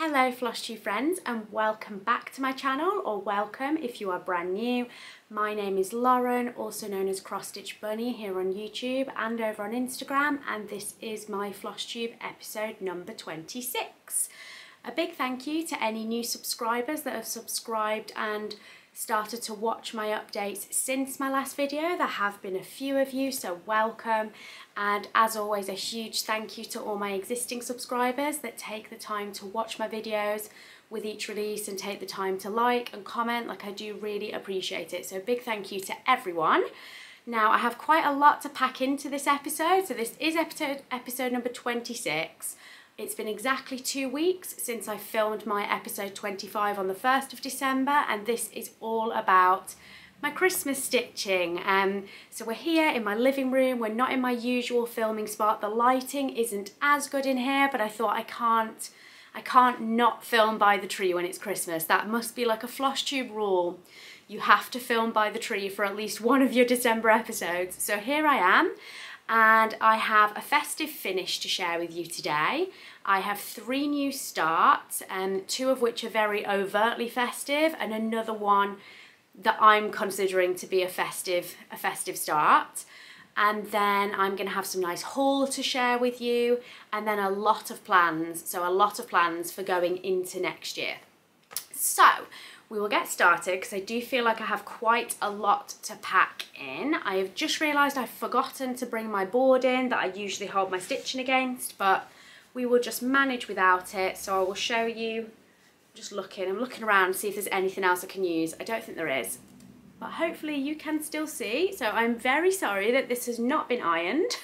Hello Flosstube friends and welcome back to my channel, or welcome if you are brand new. My name is Lauren, also known as Cross Stitch Bunny here on YouTube and over on Instagram, and this is my Flosstube episode number 26. A big thank you to any new subscribers that have subscribed and started to watch my updates since my last video. There have been a few of you, so welcome. And as always, a huge thank you to all my existing subscribers that take the time to watch my videos with each release and take the time to like and comment. Like, I do really appreciate it. So a big thank you to everyone. Now, I have quite a lot to pack into this episode. So this is episode number 26. It's been exactly 2 weeks since I filmed my episode 25 on the 1st of December, and this is all about my Christmas stitching. So we're here in my living room. We're not in my usual filming spot. The lighting isn't as good in here, but I thought I can't not film by the tree when it's Christmas. That must be like a Flosstube rule. You have to film by the tree for at least one of your December episodes. So here I am. And I have a festive finish to share with you today. I have 3 new starts, and 2 of which are very overtly festive, and another one that I'm considering to be a festive start. And then I'm going to have some nice haul to share with you, and then a lot of plans. So a lot of plans for going into next year. So we will get started because I do feel like I have quite a lot to pack in. I have just realised I've forgotten to bring my board in that I usually hold my stitching against, but we will just manage without it. So I will show you, I'm looking around to see if there's anything else I can use. I don't think there is, but hopefully you can still see. So I'm very sorry that this has not been ironed,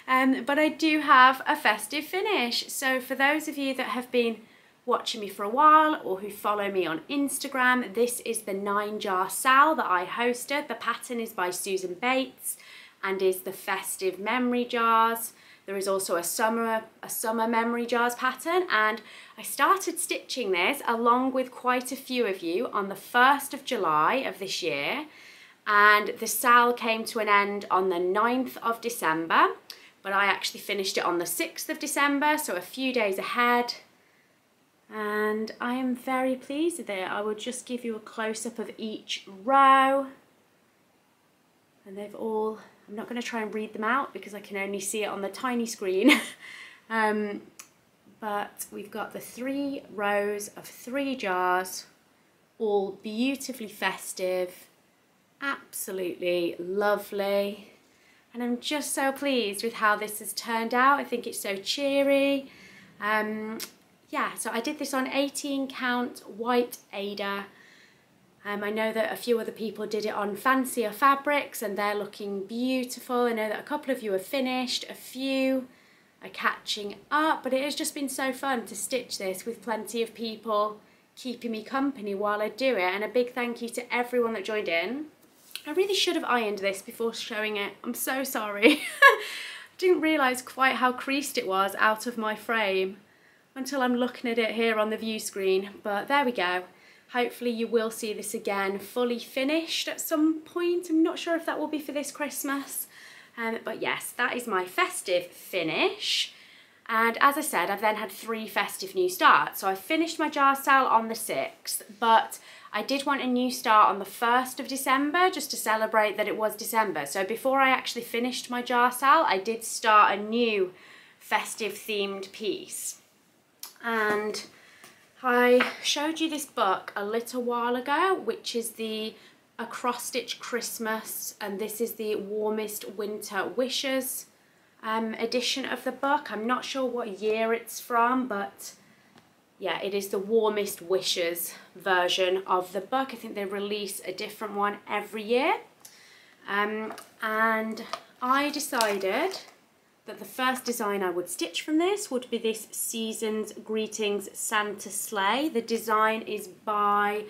but I do have a festive finish. So for those of you that have been watching me for a while or who follow me on Instagram, this is the 9-jar sal that I hosted. The pattern is by Susan Bates and is the festive memory jars. There is also a summer memory jars pattern, and I started stitching this along with quite a few of you on the 1st of July of this year, and the sal came to an end on the 9th of December, but I actually finished it on the 6th of December, so a few days ahead. And I am very pleased with it. I will just give you a close-up of each row. And they've all, I'm not going to try and read them out because I can only see it on the tiny screen. But we've got the 3 rows of 3 jars, all beautifully festive, absolutely lovely. And I'm just so pleased with how this has turned out. I think it's so cheery. Yeah, so I did this on 18 count white Ada. I know that a few other people did it on fancier fabrics and they're looking beautiful. I know that a couple of you are finished, a few are catching up, but it has just been so fun to stitch this with plenty of people keeping me company while I do it. And a big thank you to everyone that joined in. I really should have ironed this before showing it. I'm so sorry. Didn't realise quite how creased it was out of my frame until I'm looking at it here on the view screen, but there we go. Hopefully you will see this again fully finished at some point. I'm not sure if that will be for this Christmas, but yes, that is my festive finish. And as I said, I've then had 3 festive new starts. So I finished my jar sale on the 6th, but I did want a new start on the 1st of December just to celebrate that it was December. So before I actually finished my jar sale, I did start a new festive themed piece. And I showed you this book a little while ago, which is the A Cross Stitch Christmas, and this is the Warmest Winter Wishes edition of the book. I'm not sure what year it's from, but yeah, it is the Warmest Wishes version of the book. I think they release a different one every year. And I decided that the first design I would stitch from this would be this Season's Greetings Santa Sleigh. The design is by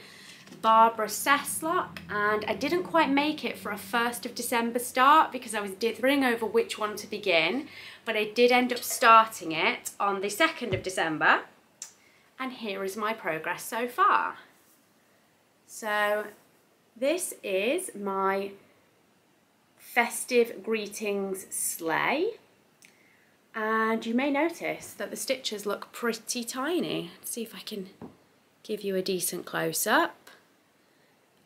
Barbara Seslock, and I didn't quite make it for a 1st of December start because I was dithering over which one to begin, but I did end up starting it on the 2nd of December, and here is my progress so far. So this is my Festive Greetings Sleigh. And you may notice that the stitches look pretty tiny. Let's see if I can give you a decent close-up.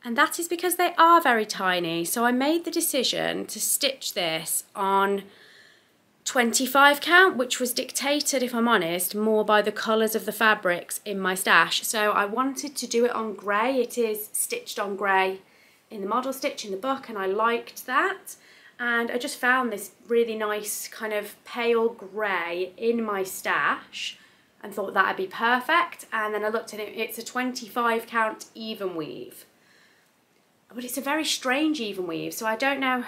And that is because they are very tiny. So I made the decision to stitch this on 25 count, which was dictated, if I'm honest, more by the colours of the fabrics in my stash. So I wanted to do it on grey. It is stitched on grey in the model stitch in the book, and I liked that. And I just found this really nice kind of pale grey in my stash and thought that'd be perfect. And then I looked at it, it's a 25 count even weave. But it's a very strange even weave, so I don't know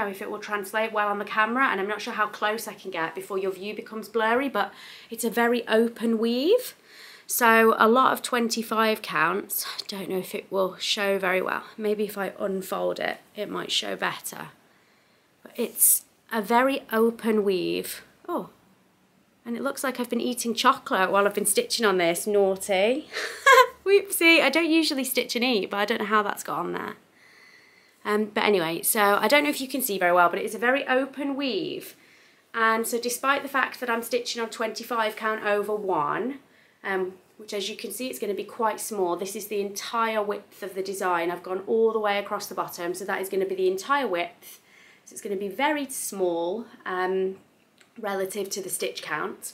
if it will translate well on the camera, and I'm not sure how close I can get before your view becomes blurry, but it's a very open weave. So a lot of 25 counts. I don't know if it will show very well. Maybe if I unfold it, it might show better. But it's a very open weave. Oh, and it looks like I've been eating chocolate while I've been stitching on this. Naughty. Whoopsie, I don't usually stitch and eat, but I don't know how that's got on there. But anyway, so I don't know if you can see very well, but it is a very open weave. And so despite the fact that I'm stitching on 25 count over 1, which as you can see, it's going to be quite small. This is the entire width of the design. I've gone all the way across the bottom, so that is going to be the entire width. So it's going to be very small relative to the stitch count.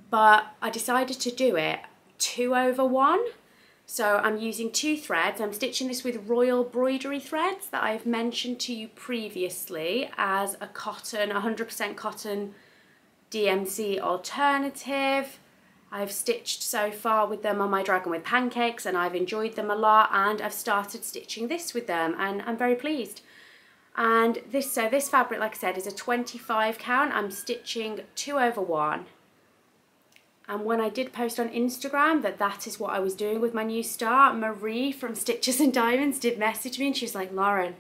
But I decided to do it 2 over 1. So I'm using 2 threads. I'm stitching this with Royal Broidery threads that I've mentioned to you previously as a cotton, 100% cotton DMC alternative. I've stitched so far with them on my Dragon with Pancakes and I've enjoyed them a lot, and I've started stitching this with them and I'm very pleased. And this fabric, like I said, is a 25 count. I'm stitching 2 over 1. And when I did post on Instagram that is what I was doing with my new start, Marie from Stitches and Diamonds did message me and she was like, Lauren,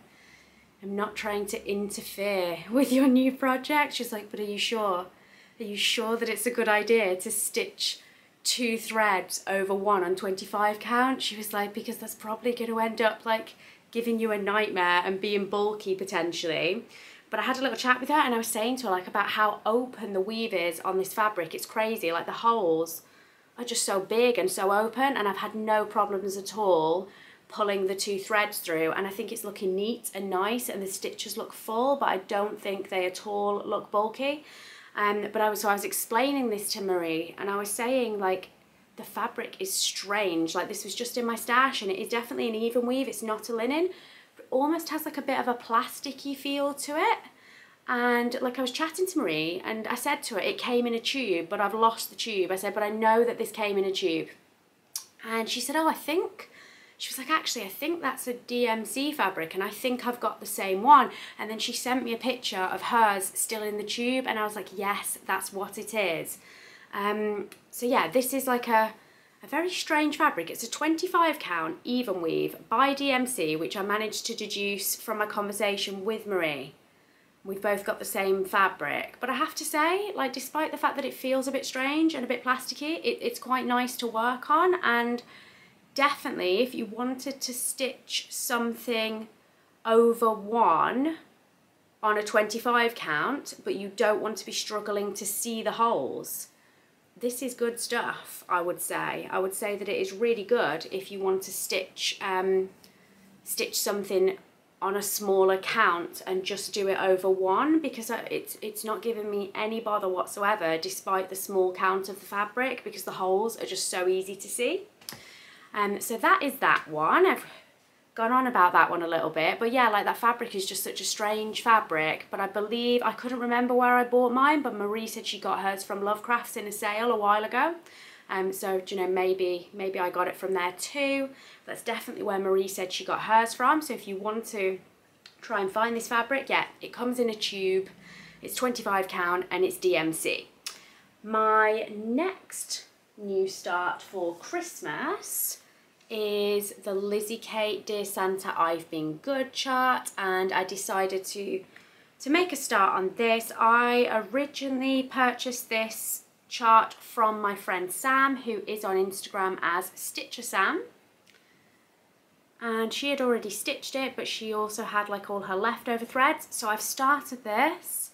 I'm not trying to interfere with your new project. She was like, but are you sure? Are you sure that it's a good idea to stitch 2 threads over 1 on 25 count? She was like, because that's probably going to end up like giving you a nightmare and being bulky potentially. But I had a little chat with her and I was saying to her like about how open the weave is on this fabric. It's crazy, like the holes are just so big and so open, and I've had no problems at all pulling the 2 threads through, and I think it's looking neat and nice and the stitches look full, but I don't think they at all look bulky. But I was explaining this to Marie and I was saying like the fabric is strange. Like this was just in my stash and it is definitely an even weave. It's not a linen. Almost has like a bit of a plasticky feel to it. And like I was chatting to Marie and I said to her, it came in a tube, but I've lost the tube. I said, but I know that this came in a tube. And she said, oh, she was like, actually, I think that's a DMC fabric and I think I've got the same one. And then she sent me a picture of hers still in the tube and I was like, yes, that's what it is. So yeah, this is like a very strange fabric. It's a 25 count even weave by DMC, which I managed to deduce from my conversation with Marie. We've both got the same fabric, but I have to say, like, despite the fact that it feels a bit strange and a bit plasticky, it's quite nice to work on. And definitely if you wanted to stitch something over 1 on a 25 count, but you don't want to be struggling to see the holes, this is good stuff, I would say. I would say that it is really good if you want to stitch something on a smaller count and just do it over 1, because it's not giving me any bother whatsoever despite the small count of the fabric, because the holes are just so easy to see. So that is that one. I've gone on about that one a little bit, but yeah, like that fabric is just such a strange fabric. But I believe, I couldn't remember where I bought mine, but Marie said she got hers from Lovecrafts in a sale a while ago. So you know, maybe I got it from there too. That's definitely where Marie said she got hers from. So if you want to try and find this fabric, yeah, it comes in a tube, it's 25 count and it's DMC. My next new start for Christmas is the Lizzie Kate Dear Santa I've Been Good chart, and I decided to make a start on this. I originally purchased this chart from my friend Sam, who is on Instagram as Stitcher Sam, and she had already stitched it, but she also had like all her leftover threads. So I've started this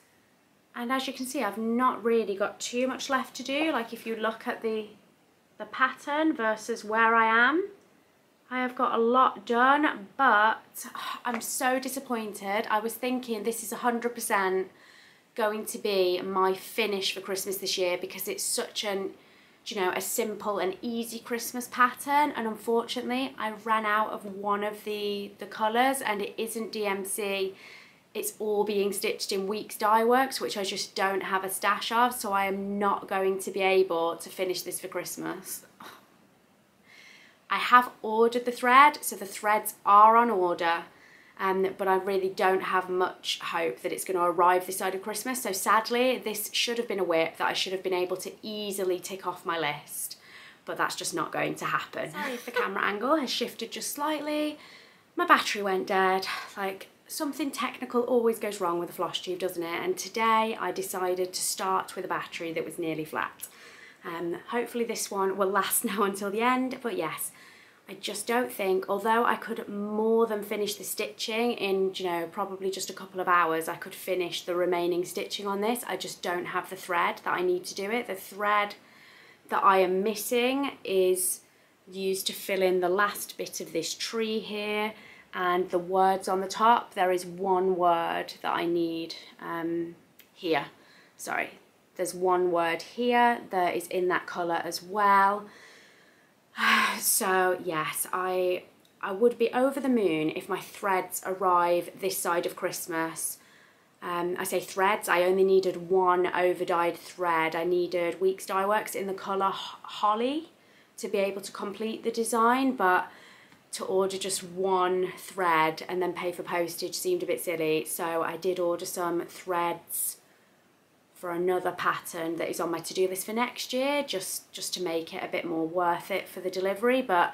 And as you can see, I've not really got too much left to do. Like if you look at the pattern versus where I am, I have got a lot done, but I'm so disappointed. I was thinking this is 100% going to be my finish for Christmas this year because it's such an, you know, a simple and easy Christmas pattern, and unfortunately I ran out of one of the colours, and it isn't DMC. It's all being stitched in Weeks Dye Works, which I just don't have a stash of, so I am not going to be able to finish this for Christmas. I have ordered the thread, so the threads are on order, but I really don't have much hope that it's going to arrive this side of Christmas. So sadly, this should have been a whip that I should have been able to easily tick off my list, but that's just not going to happen. Sorry if the camera angle has shifted just slightly. My battery went dead. Like, something technical always goes wrong with a Flosstube, doesn't it? And today I decided to start with a battery that was nearly flat. Hopefully this one will last now until the end, but yes, I just don't think, although I could more than finish the stitching in, you know, probably just a couple of hours, I could finish the remaining stitching on this. I just don't have the thread that I need to do it. The thread that I am missing is used to fill in the last bit of this tree here, and the words on the top. There is one word that I need here. Sorry. There's one word here that is in that colour as well. So yes, I would be over the moon if my threads arrive this side of Christmas. I say threads, I only needed one over-dyed thread. I needed Weeks Dye Works in the colour Holly to be able to complete the design, but to order just one thread and then pay for postage seemed a bit silly. So I did order some threads for another pattern that is on my to-do list for next year, just to make it a bit more worth it for the delivery. But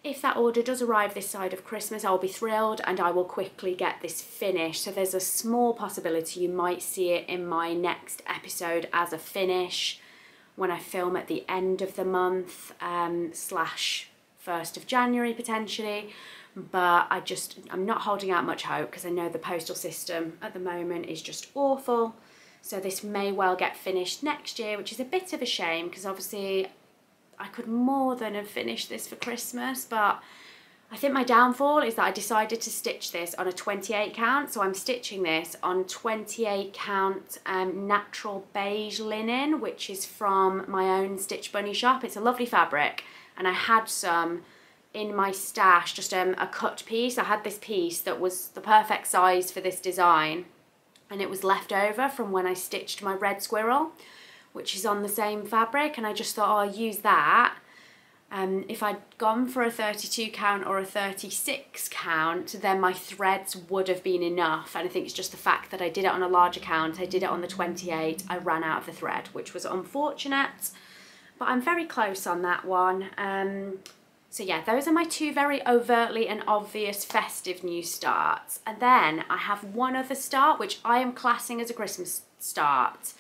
if that order does arrive this side of Christmas, I'll be thrilled and I will quickly get this finished. So there's a small possibility you might see it in my next episode as a finish when I film at the end of the month, slash 1st of January potentially. But I'm not holding out much hope because I know the postal system at the moment is just awful. So this may well get finished next year, which is a bit of a shame because obviously I could more than have finished this for Christmas, but I think my downfall is that I decided to stitch this on a 28 count. So I'm stitching this on 28 count natural beige linen, which is from my own Stitch Bunny shop. It's a lovely fabric, and I had some in my stash, just a cut piece. I had this piece that was the perfect size for this design, and it was left over from when I stitched my red squirrel, which is on the same fabric, and I just thought, oh, I'll use that. If I'd gone for a 32 count or a 36 count, then my threads would have been enough, and I think it's just the fact that I did it on a larger count, I did it on the 28, I ran out of the thread, which was unfortunate, but I'm very close on that one. So yeah, those are my two very overtly and obvious festive new starts. And then I have one other start, which I am classing as a Christmas start,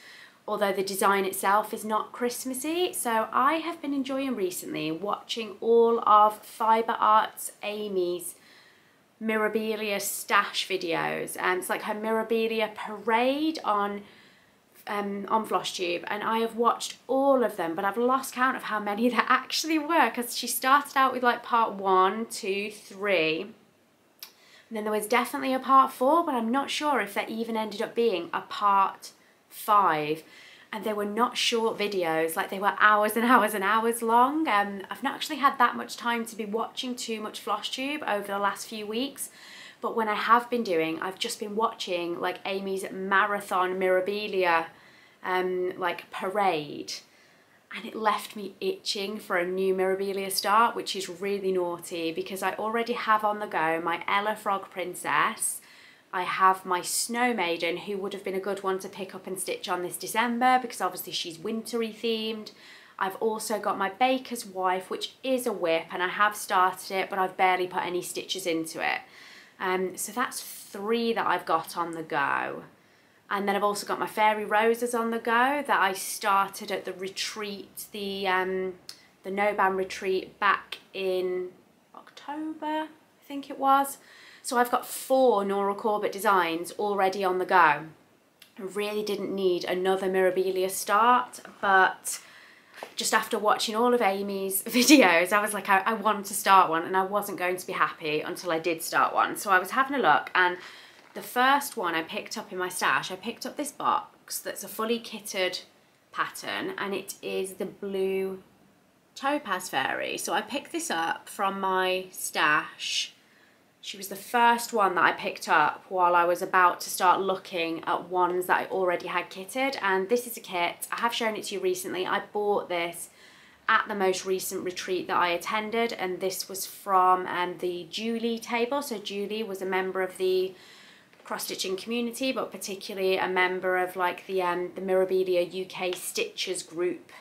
although the design itself is not Christmassy. So I have been enjoying recently watching all of Fibre Arts Amy's Mirabilia stash videos. It's like her Mirabilia parade on Flosstube, and I have watched all of them, but I've lost count of how many there actually were, because she started out with like part 1, 2, 3, and then there was definitely a part 4, but I'm not sure if there even ended up being a part 5, and they were not short videos, like they were hours and hours and hours long. I've not actually had that much time to be watching too much Flosstube over the last few weeks, but when I have been doing, I've just been watching like Amy's marathon Mirabilia like parade, and it left me itching for a new Mirabilia start, which is really naughty because I already have on the go my Ella Frog Princess. I have my Snow Maiden, who would have been a good one to pick up and stitch on this December because obviously she's wintry themed. I've also got my Baker's Wife, which is a whip, and I have started it, but I've barely put any stitches into it. So that's 3 that I've got on the go. And then I've also got my Fairy Roses on the go that I started at the retreat, the No-Ban retreat back in October, I think it was. So I've got 4 Nora Corbett designs already on the go. I really didn't need another Mirabilia start, but just after watching all of Amy's videos, I was like, I want to start one, and I wasn't going to be happy until I did start one. So I was having a look, and the first one I picked up in my stash, I picked up this box that's a fully kitted pattern, and it is the blue topaz fairy. So I picked this up from my stash. She was the first one that I picked up while I was about to start looking at ones that I already had kitted. And this is a kit. I have shown it to you recently. I bought this at the most recent retreat that I attended, and this was from the Julie table. So Julie was a member of the cross-stitching community, but particularly a member of like the Mirabilia UK Stitchers group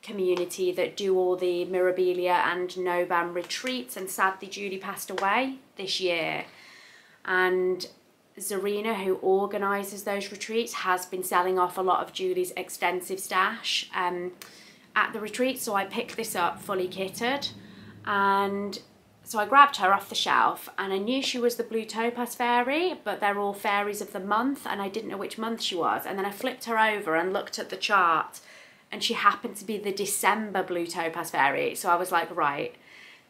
community that do all the Mirabilia and Nobam retreats, and sadly Julie passed away this year. And Zarina, who organises those retreats, has been selling off a lot of Julie's extensive stash at the retreat. So I picked this up fully kitted, and so I grabbed her off the shelf, and I knew she was the blue topaz fairy, but they're all fairies of the month, and I didn't know which month she was. And then I flipped her over and looked at the chart, and she happened to be the December blue topaz fairy. So I was like, right,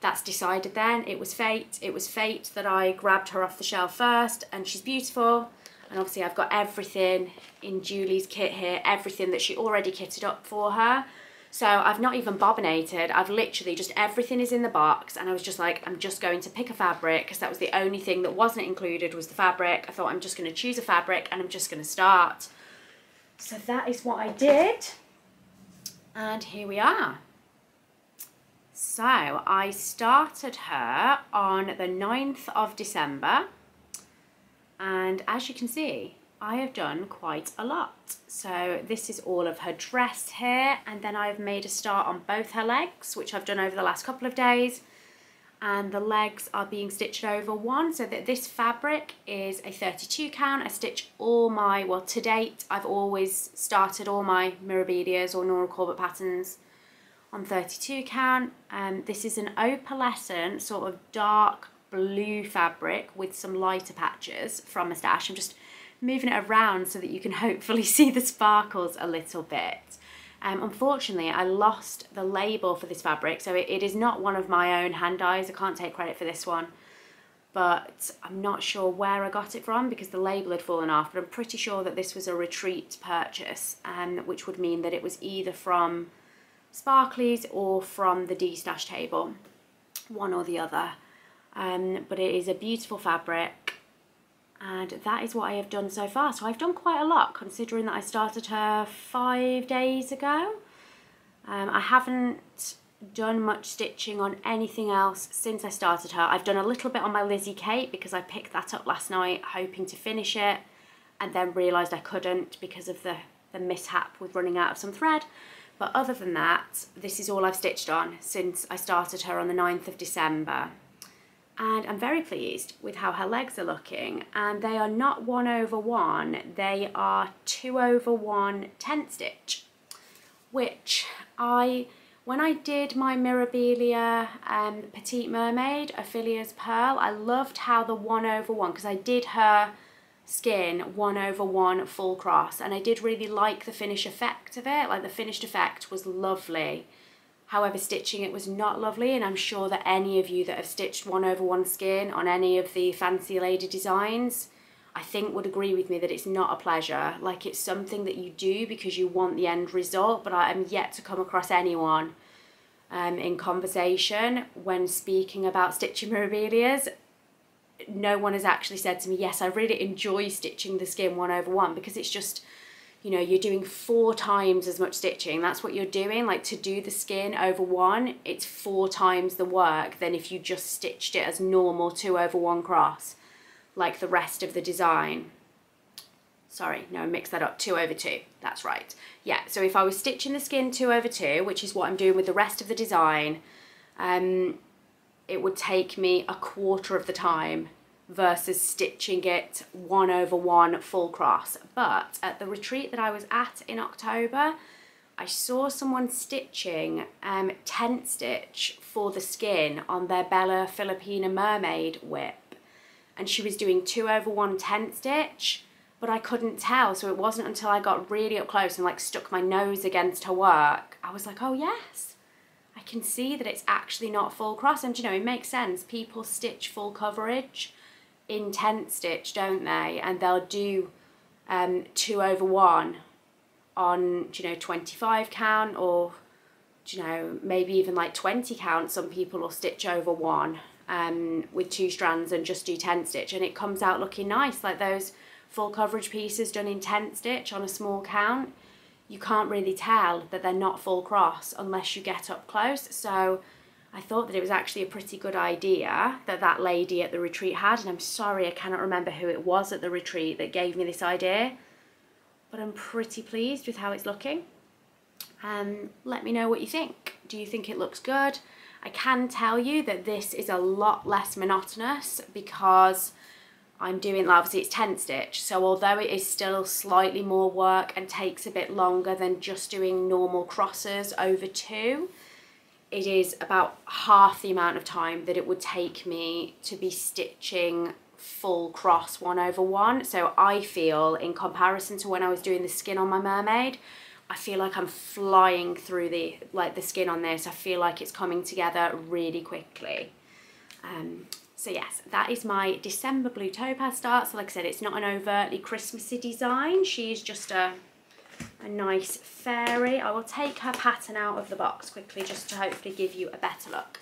that's decided then. It was fate. It was fate that I grabbed her off the shelf first, and she's beautiful. And obviously I've got everything in Julie's kit here, everything that she already kitted up for her. So I've not even bobbinated. I've literally just, everything is in the box, and I was just like, I'm just going to pick a fabric, because that was the only thing that wasn't included was the fabric. I thought I'm just going to choose a fabric and I'm just going to start. So that is what I did. And here we are. So I started her on the 9th of December, and as you can see, I have done quite a lot. So this is all of her dress here, and then I've made a start on both her legs, which I've done over the last couple of days, and the legs are being stitched over one, so that this fabric is a 32 count. I stitch all my, well, to date I've always started all my Mirabilias or Nora Corbett patterns on 32 count. This is an opalescent sort of dark blue fabric with some lighter patches from a stash. I'm just moving it around so that you can hopefully see the sparkles a little bit. Unfortunately, I lost the label for this fabric, so it is not one of my own hand dyes. I can't take credit for this one, but I'm not sure where I got it from because the label had fallen off, but I'm pretty sure that this was a retreat purchase, which would mean that it was either from Sparkly's or from the D-Stash table, one or the other. But it is a beautiful fabric, and that is what I have done so far. So I've done quite a lot, considering that I started her 5 days ago. I haven't done much stitching on anything else since I started her. I've done a little bit on my Lizzie cape because I picked that up last night hoping to finish it, and then realised I couldn't because of the mishap with running out of some thread. But other than that, this is all I've stitched on since I started her on the 9th of December. And I'm very pleased with how her legs are looking, and they are not 1/1, they are 2/1 tent stitch, which when I did my Mirabilia Petite Mermaid Ophelia's Pearl, I loved how the 1/1, because I did her skin 1/1 full cross, and I did really like the finish effect of it. Like, the finished effect was lovely. However, stitching it was not lovely, and I'm sure that any of you that have stitched 1/1 skin on any of the Fancy Lady designs, I think would agree with me that it's not a pleasure. Like, it's something that you do because you want the end result, but I am yet to come across anyone in conversation when speaking about stitching Mirabilias. No one has actually said to me, yes, I really enjoy stitching the skin 1/1, because it's just, you know, you're doing 4 times as much stitching. That's what you're doing. Like, to do the skin over 1, it's 4 times the work than if you just stitched it as normal 2/1 cross, like the rest of the design. Sorry, no, I mixed that up, 2/2, that's right. Yeah, so if I was stitching the skin 2/2, which is what I'm doing with the rest of the design, it would take me 1/4 of the time versus stitching it 1/1 full cross. But at the retreat that I was at in October, I saw someone stitching tent stitch for the skin on their Bella Filipina Mermaid whip, and she was doing 2/1 tent stitch, but I couldn't tell. So it wasn't until I got really up close and like stuck my nose against her work, I was like, oh yes, I can see that it's actually not full cross. And you know, it makes sense. People stitch full coverage in tent stitch, don't they? And they'll do 2/1 on, you know, 25 count, or, you know, maybe even like 20 count. Some people will stitch over 1 with 2 strands and just do tent stitch, and it comes out looking nice. Like those full coverage pieces done in tent stitch on a small count, you can't really tell that they're not full cross unless you get up close. So I thought that it was actually a pretty good idea that that lady at the retreat had, and I'm sorry I cannot remember who it was at the retreat that gave me this idea, but I'm pretty pleased with how it's looking. Let me know what you think. Do you think it looks good? I can tell you that this is a lot less monotonous because I'm doing, obviously it's tent stitch, so although it is still slightly more work and takes a bit longer than just doing normal crosses over 2, it is about half the amount of time that it would take me to be stitching full cross 1/1. So I feel, in comparison to when I was doing the skin on my mermaid, I feel like I'm flying through the skin on this. I feel like it's coming together really quickly. So yes, that is my December blue topaz start. So like I said, it's not an overtly Christmassy design. She's just a nice fairy. I will take her pattern out of the box quickly just to hopefully give you a better look.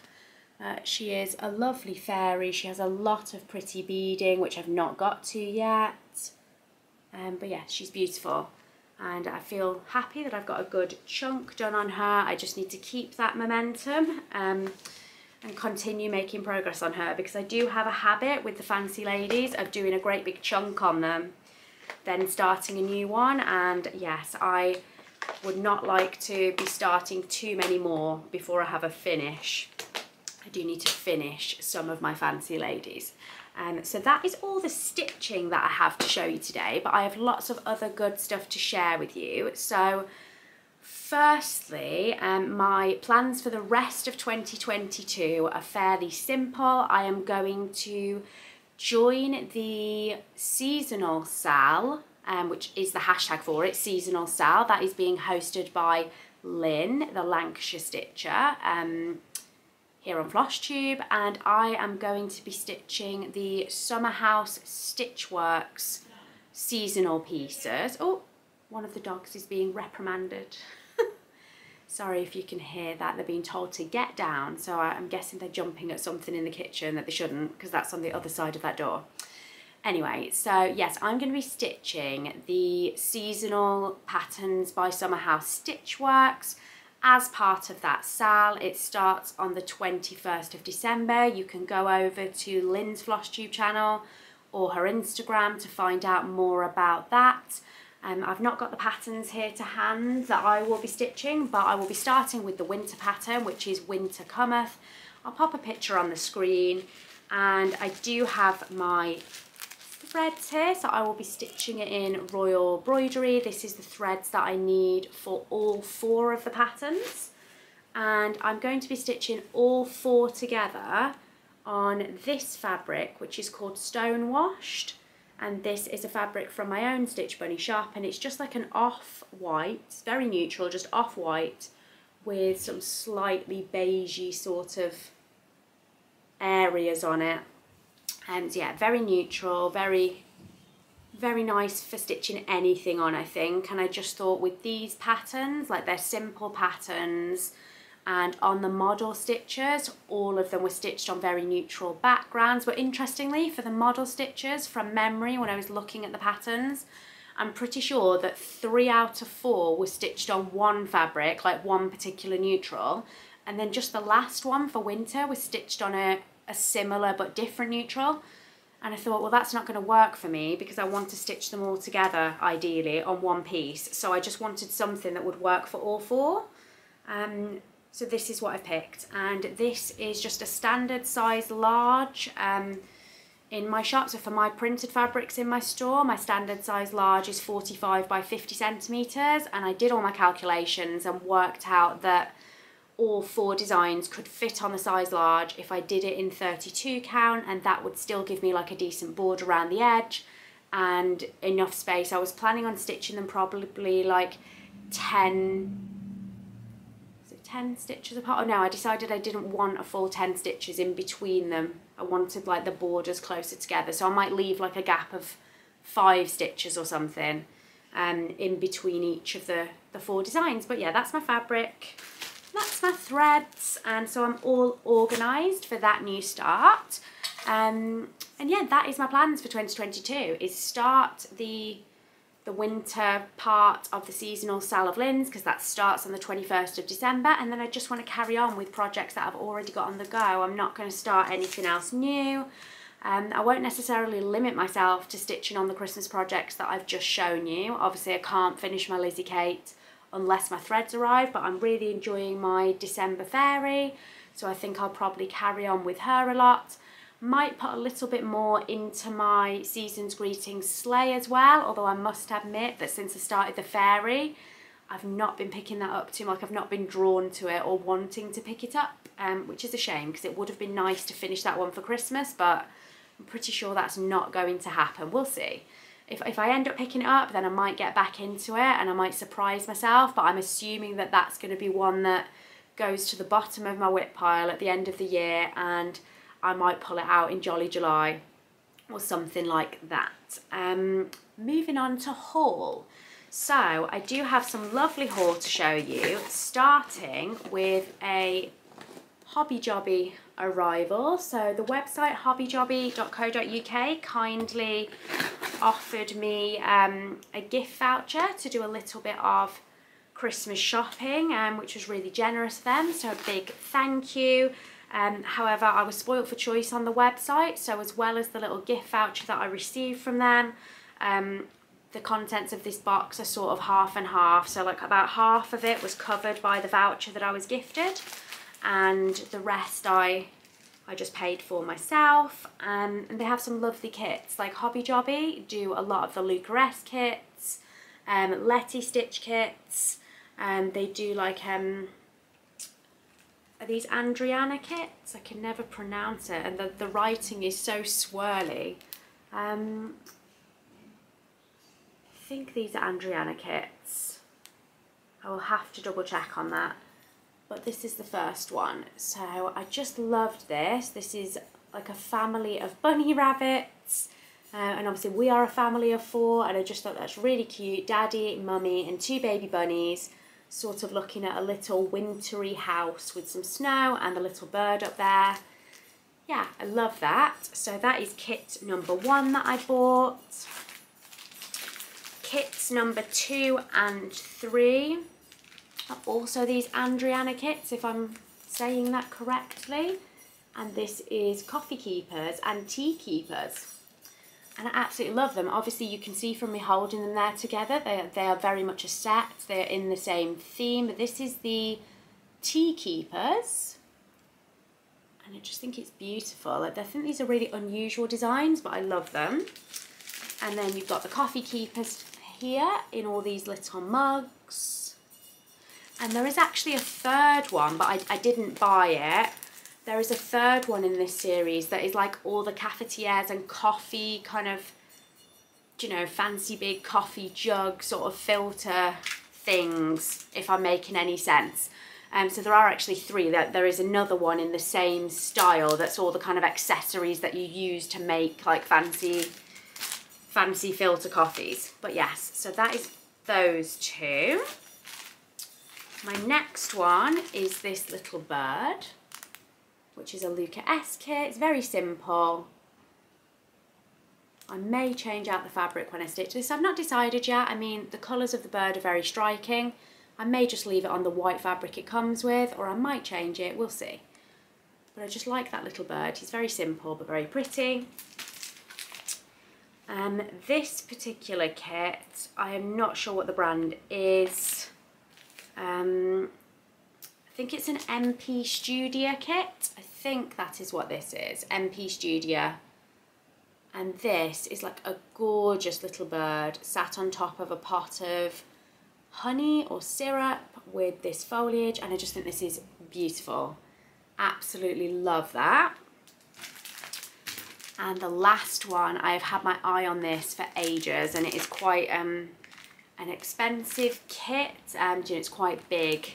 She is a lovely fairy. She has a lot of pretty beading, which I've not got to yet. But yeah, she's beautiful. And I feel happy that I've got a good chunk done on her. I just need to keep that momentum and continue making progress on her, because I do have a habit with the fancy ladies of doing a great big chunk on them, then starting a new one. And yes, I would not like to be starting too many more before I have a finish. I do need to finish some of my fancy ladies. So that is all the stitching that I have to show you today, but I have lots of other good stuff to share with you. So firstly, my plans for the rest of 2022 are fairly simple. I am going to join the seasonal sale, which is the hashtag for it, seasonal sale, that is being hosted by Lynn, the Lancashire stitcher, here on Flosstube, and I am going to be stitching the Summer House Stitchworks seasonal pieces. Oh, one of the dogs is being reprimanded. Sorry if you can hear that. They're being told to get down, so I'm guessing they're jumping at something in the kitchen that they shouldn't, because that's on the other side of that door. Anyway, so yes, I'm going to be stitching the seasonal patterns by Summer House Stitchworks as part of that sale. It starts on the 21st of December. You can go over to Lynn's Flosstube channel or her Instagram to find out more about that. I've not got the patterns here to hand that I will be stitching, but I will be starting with the winter pattern, which is Winter Cometh. I'll pop a picture on the screen, and I do have my threads here, so I will be stitching it in Royal Broidery. This is the threads that I need for all 4 of the patterns, and I'm going to be stitching all 4 together on this fabric, which is called Stone Washed, and this is a fabric from my own Stitch Bunny shop, and it's just like an off-white, it's very neutral, just off-white with some slightly beigey sort of areas on it. And yeah, very neutral, very nice for stitching anything on, I think. And I just thought with these patterns, like they're simple patterns, and on the model stitchers, all of them were stitched on very neutral backgrounds. But interestingly, for the model stitchers, from memory, when I was looking at the patterns, I'm pretty sure that 3 out of 4 were stitched on one fabric, like one particular neutral. And then just the last one for winter was stitched on a similar but different neutral. And I thought, well, that's not going to work for me because I want to stitch them all together, ideally, on one piece. So I just wanted something that would work for all 4. So this is what I picked. And this is just a standard size large in my shop. So for my printed fabrics in my store, my standard size large is 45 by 50 centimetres. And I did all my calculations and worked out that all 4 designs could fit on the size large if I did it in 32 count, and that would still give me like a decent border around the edge, and enough space. I was planning on stitching them probably like 10 stitches apart. Oh no, I decided I didn't want a full 10 stitches in between them. I wanted like the borders closer together, so I might leave like a gap of 5 stitches or something in between each of the 4 designs. But yeah, that's my fabric, that's my threads, and so I'm all organised for that new start. And yeah, that is my plans for 2022, is start the winter part of the seasonal Sal of Lynn's, because that starts on the 21st of December, and then I just want to carry on with projects that I've already got on the go. I'm not going to start anything else new. I won't necessarily limit myself to stitching on the Christmas projects that I've just shown you. Obviously I can't finish my Lizzie Kate unless my threads arrive, but I'm really enjoying my December fairy, so I think I'll probably carry on with her a lot. Might put a little bit more into my Season's Greetings sleigh as well, although I must admit that since I started the fairy, I've not been picking that up too much. I've not been drawn to it or wanting to pick it up, which is a shame, because it would have been nice to finish that one for Christmas, but I'm pretty sure that's not going to happen. We'll see. If I end up picking it up, then I might get back into it and I might surprise myself, but I'm assuming that that's going to be one that goes to the bottom of my whip pile at the end of the year, and I might pull it out in Jolly July or something like that. Moving on to haul. So I do have some lovely haul to show you, starting with a Hobby Jobby arrival. So the website hobbyjobby.co.uk kindly offered me a gift voucher to do a little bit of Christmas shopping, which was really generous of them, so a big thank you. However, I was spoilt for choice on the website, so as well as the little gift voucher that I received from them, the contents of this box are sort of half and half, so like about half of it was covered by the voucher that I was gifted, and the rest I just paid for myself. And they have some lovely kits, like Hobby Jobby do a lot of the Lucaresque kits, Letty Stitch kits, and they do like are these Andriana kits? I can never pronounce it, and the writing is so swirly. I think these are Andriana kits. I will have to double check on that. But this is the first one. So I just loved this. This is like a family of bunny rabbits. And obviously we are a family of 4, and I just thought that's really cute. Daddy, mummy and 2 baby bunnies, sort of looking at a little wintry house with some snow and a little bird up there. Yeah, I love that. So that is kit number 1 that I bought. Kits number 2 and 3 are also these Andriana kits, if I'm saying that correctly. And this is Coffee Keepers and Tea Keepers. And I absolutely love them. Obviously you can see from me holding them there together, they are very much a set. They're in the same theme. But this is the Tea Keepers, and I just think it's beautiful. I think these are really unusual designs, but I love them. And then you've got the Coffee Keepers here in all these little mugs. And there is actually a third one, but I didn't buy it. There is a third one in this series that is like all the cafetières and coffee kind of, you know, fancy big coffee jug sort of filter things, if I'm making any sense. So there are actually 3. There is another one in the same style that's all the kind of accessories that you use to make like fancy filter coffees. But yes, so that is those 2. My next one is this little bird, which is a Lucaresque kit. It's very simple. I may change out the fabric when I stitch this. I've not decided yet. I mean, the colours of the bird are very striking. I may just leave it on the white fabric it comes with, or I might change it. We'll see. But I just like that little bird. He's very simple but very pretty. This particular kit, I am not sure what the brand is. I think it's an MP Studio kit. I think that is what this is, MP Studio. And this is like a gorgeous little bird sat on top of a pot of honey or syrup with this foliage, and I just think this is beautiful. Absolutely love that. And the last one, I've had my eye on this for ages, and it is quite an expensive kit. You know, it's quite big.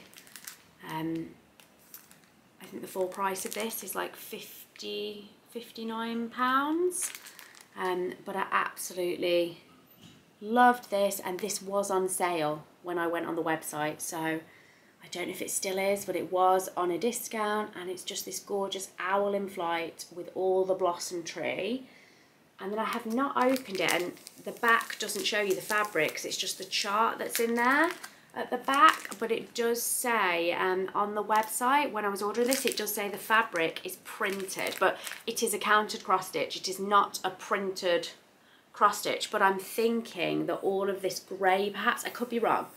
I think the full price of this is like £59. But I absolutely loved this, and this was on sale when I went on the website, so I don't know if it still is, but it was on a discount, and it's just this gorgeous owl in flight with all the blossom tree. And then I have not opened it, and the back doesn't show you the fabrics, it's just the chart that's in there at the back, but it does say on the website when I was ordering this, it does say the fabric is printed, but it is a countered cross stitch, it is not a printed cross stitch. But I'm thinking that all of this grey, perhaps, I could be wrong,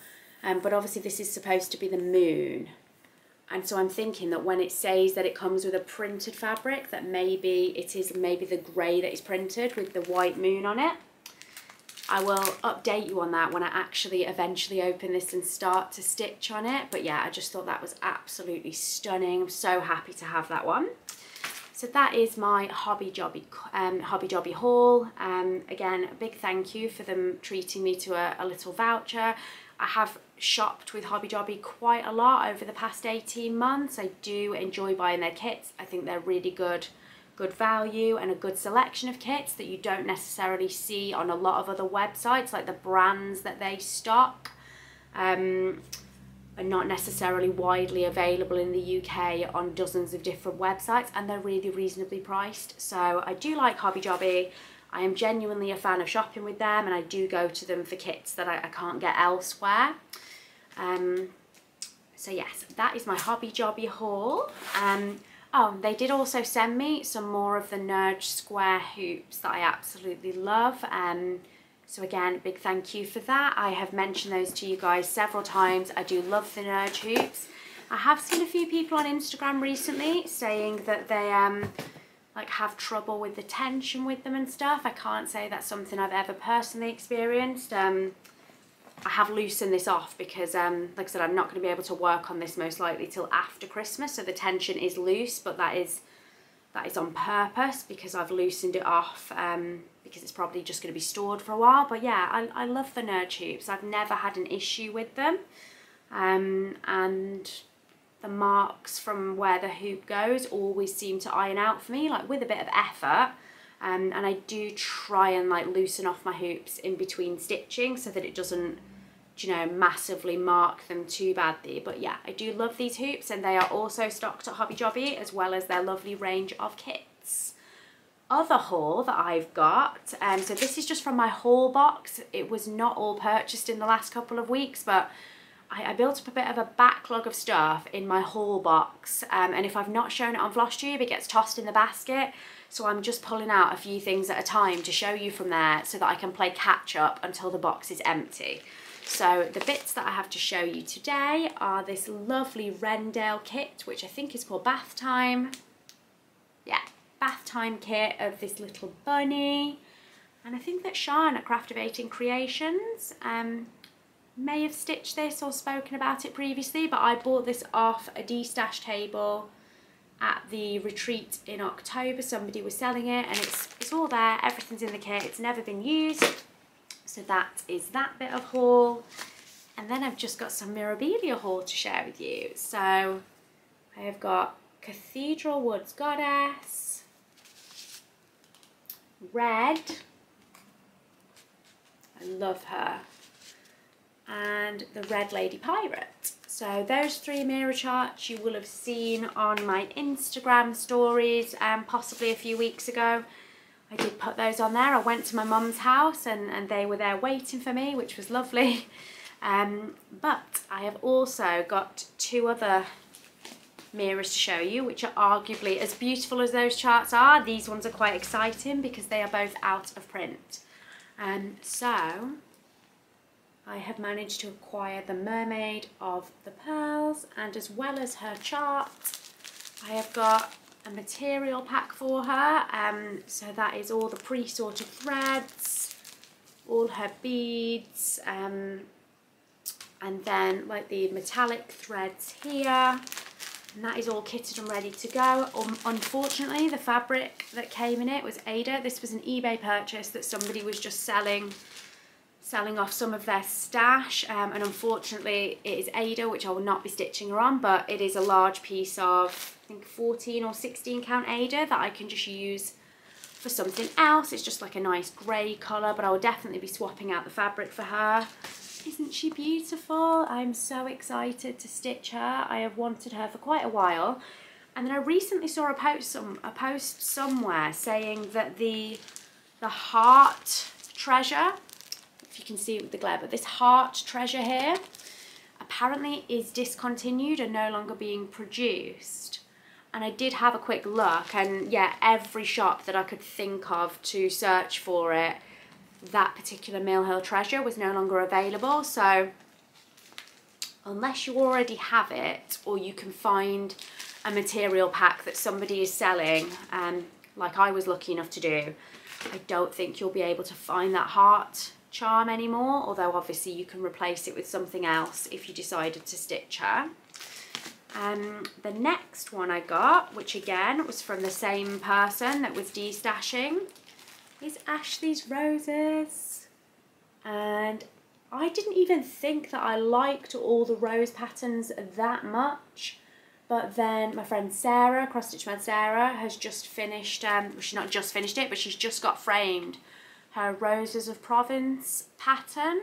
but obviously this is supposed to be the moon, and so I'm thinking that when it says that it comes with a printed fabric, that maybe it is the grey that is printed with the white moon on it. I will update you on that when I actually eventually open this and start to stitch on it. But yeah, I just thought that was absolutely stunning. I'm so happy to have that one. So that is my Hobby Jobby haul. Again, a big thank you for them treating me to a little voucher. I have shopped with Hobby Jobby quite a lot over the past 18 months. I do enjoy buying their kits. I think they're really good value and a good selection of kits that you don't necessarily see on a lot of other websites. Like the brands that they stock are not necessarily widely available in the UK on dozens of different websites, and they're really reasonably priced. So I do like Hobby Jobby. I am genuinely a fan of shopping with them, and I do go to them for kits that I can't get elsewhere. So yes, that is my Hobby Jobby haul. Oh, they did also send me some more of the Nurge square hoops that I absolutely love. So again, big thank you for that. I have mentioned those to you guys several times. I do love the Nurge hoops. I have seen a few people on Instagram recently saying that they like have trouble with the tension with them and stuff. I can't say that's something I've ever personally experienced. I have loosened this off because, like I said, I'm not going to be able to work on this most likely till after Christmas, so the tension is loose, but that is on purpose because I've loosened it off because it's probably just going to be stored for a while. But yeah, I love the Nurge hoops. I've never had an issue with them, and the marks from where the hoop goes always seem to iron out for me, like with a bit of effort. And I do try and like loosen off my hoops in between stitching so that it doesn't, you know, massively mark them too badly. But yeah, I do love these hoops, and they are also stocked at Hobby Jobby, as well as their lovely range of kits. Other haul that I've got, so this is just from my haul box. It was not all purchased in the last couple of weeks, but I built up a bit of a backlog of stuff in my haul box, and if I've not shown it on Flosstube, it gets tossed in the basket. So I'm just pulling out a few things at a time to show you from there so that I can play catch up until the box is empty. So the bits that I have to show you today are this lovely Rendale kit, which I think is called Bath Time. Yeah, Bath Time kit of this little bunny. And I think that Sean at Craftivating Creations may have stitched this or spoken about it previously, but I bought this off a de-stash table at the retreat in October. Somebody was selling it, and it's all there, everything's in the kit, it's never been used. So that is that bit of haul. And then I've just got some Mirabilia haul to share with you. So I have got Cathedral Woods Goddess, Red, I love her, and the Red Lady Pirate. So those three mirror charts you will have seen on my Instagram stories possibly a few weeks ago. I did put those on there. I went to my mum's house and they were there waiting for me, which was lovely. But I have also got two other mirrors to show you, which are arguably as beautiful as those charts are. These ones are quite exciting because they are both out of print. So I have managed to acquire the Mermaid of the Pearls, and as well as her chart, I have got a material pack for her. So that is all the pre-sorted threads, all her beads, and then like the metallic threads here, And that is all kitted and ready to go. Unfortunately, the fabric that came in it was Ada. This was an eBay purchase that somebody was just selling off some of their stash, and unfortunately it is Ada, which I will not be stitching her on, but it is a large piece of, I think, 14 or 16 count Ada that I can just use for something else. It's just like a nice grey colour, but I will definitely be swapping out the fabric for her. Isn't she beautiful? I'm so excited to stitch her. I have wanted her for quite a while, and then I recently saw a post somewhere saying that the heart treasure, if you can see it with the glare, but this heart treasure here apparently is discontinued and no longer being produced. And I did have a quick look, and yeah, every shop that I could think of to search for it, that particular Mill Hill treasure was no longer available. So unless you already have it, or you can find a material pack that somebody is selling, like I was lucky enough to do, I don't think you'll be able to find that heart charm anymore, although obviously you can replace it with something else if you decided to stitch her. The next one I got, which again was from the same person that was destashing, is Ashley's Roses. And I didn't even think that I liked all the rose patterns that much, but then my friend Sarah, Cross Stitch Mad Sarah, has just finished, well, she's not just finished it, but she's just got framed her Roses of Provence pattern.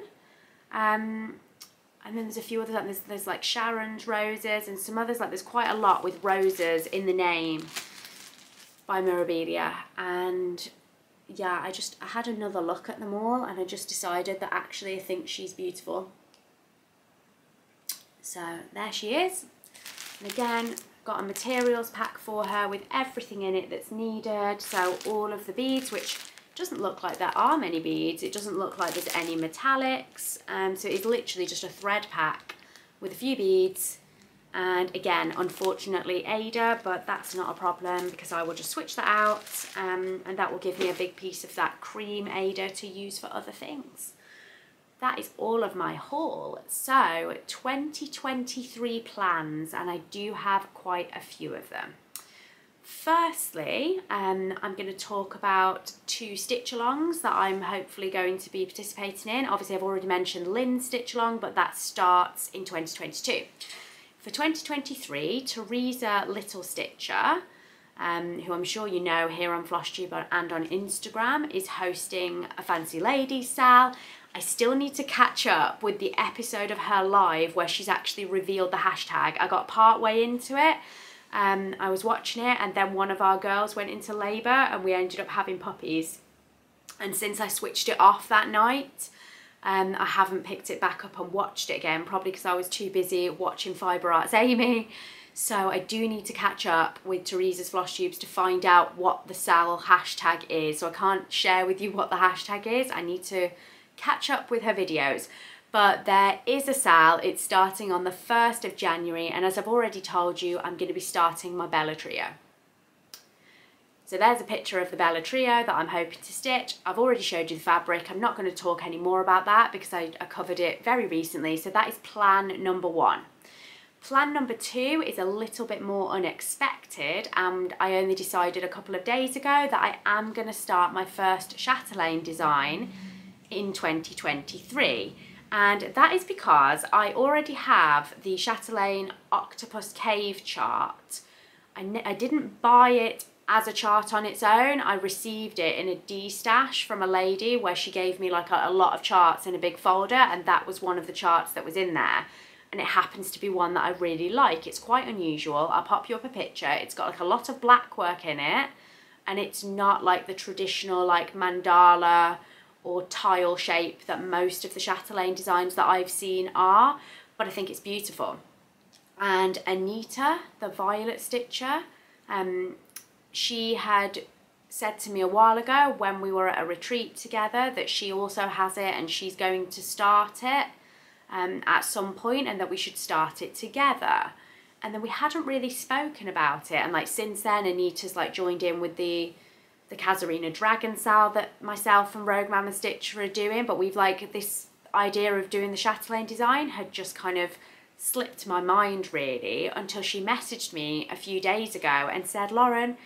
And then there's a few others, there's like Sharon's Roses and some others, like there's quite a lot with roses in the name by Mirabilia. And yeah, I had another look at them all, and I just decided that actually I think she's beautiful. So there she is. And again, got a materials pack for her with everything in it that's needed. So all of the beads, which doesn't look like there are many beads. It doesn't look like there's any metallics. So it's literally just a thread pack with a few beads. And again, unfortunately Ada, but that's not a problem because I will just switch that out, and that will give me a big piece of that cream Ada to use for other things. That is all of my haul. So 2023 plans, and I do have quite a few of them. Firstly, I'm going to talk about 2 stitch-alongs that I'm hopefully going to be participating in. Obviously, I've already mentioned Lynn's stitch-along, but that starts in 2022. For 2023, Teresa Little Stitcher, who I'm sure you know here on Flosstube and on Instagram, is hosting a Fancy Ladies sale. I still need to catch up with the episode of her live where she's actually revealed the hashtag. I got part way into it. I was watching it, and then one of our girls went into labour and we ended up having puppies. And since I switched it off that night, I haven't picked it back up and watched it again, probably because I was too busy watching Fibre Arts Amy. So I do need to catch up with Teresa's Flosstubes to find out what the sale hashtag is. So I can't share with you what the hashtag is. I need to catch up with her videos. But there is a sale. It's starting on the 1st of January, and as I've already told you, I'm going to be starting my Bella Trio. So there's a picture of the Bella Trio that I'm hoping to stitch. I've already showed you the fabric. I'm not going to talk any more about that because I covered it very recently. So that is plan number 1. Plan number 2 is a little bit more unexpected, and I only decided a couple of days ago that I am going to start my first chatelaine design in 2023. And that is because I already have the chatelaine octopus cave chart. I didn't buy it as a chart on its own. I received it in a D-stash from a lady where she gave me like a lot of charts in a big folder, and that was one of the charts that was in there. And it happens to be one that I really like. It's quite unusual. I'll pop you up a picture. It's got like a lot of black work in it, and it's not like the traditional like mandala or tile shape that most of the chatelaine designs that I've seen are, but I think it's beautiful. And Anita, the violet stitcher, she had said to me a while ago when we were at a retreat together that she also has it and she's going to start it at some point, and that we should start it together. And then we hadn't really spoken about it, and like since then Anita's like joined in with the Kazarina Dragon sale that myself and Rogue Mama Stitcher are doing, but we've like this idea of doing the chatelaine design had just kind of slipped my mind really until she messaged me a few days ago and said, Lauren,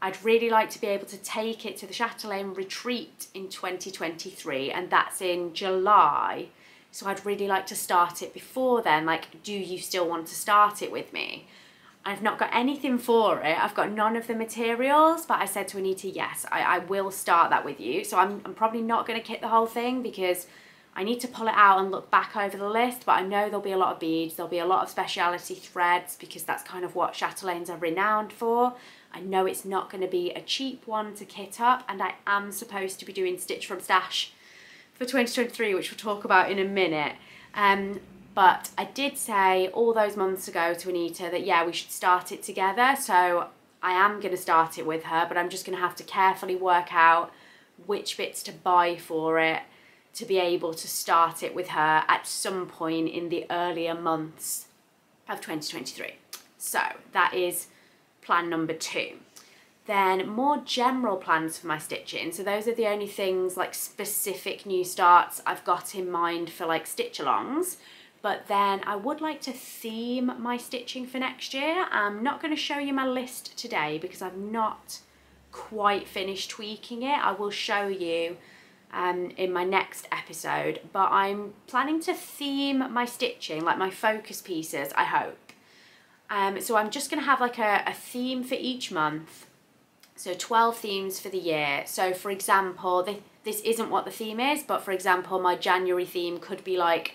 I'd really like to be able to take it to the Chatelaine retreat in 2023, and that's in July. So I'd really like to start it before then. Like, do you still want to start it with me? I've not got anything for it. I've got none of the materials, but I said to Anita, yes, I will start that with you. So I'm probably not going to kit the whole thing because I need to pull it out and look back over the list, but I know there'll be a lot of beads, there'll be a lot of speciality threads because that's kind of what Chatelaines are renowned for. I know it's not going to be a cheap one to kit up, and I am supposed to be doing Stitch from Stash for 2023, which we'll talk about in a minute. But I did say all those months ago to Anita that, yeah, we should start it together. So I am going to start it with her, but I'm just going to have to carefully work out which bits to buy for it to be able to start it with her at some point in the earlier months of 2023. So that is plan number 2. Then more general plans for my stitching. So those are the only things like specific new starts I've got in mind for like stitch alongs. But then I would like to theme my stitching for next year. I'm not going to show you my list today because I've not quite finished tweaking it. I will show you in my next episode, but I'm planning to theme my stitching, like my focus pieces, I hope. So I'm just going to have like a theme for each month. So 12 themes for the year. So for example, this isn't what the theme is, but for example, my January theme could be like,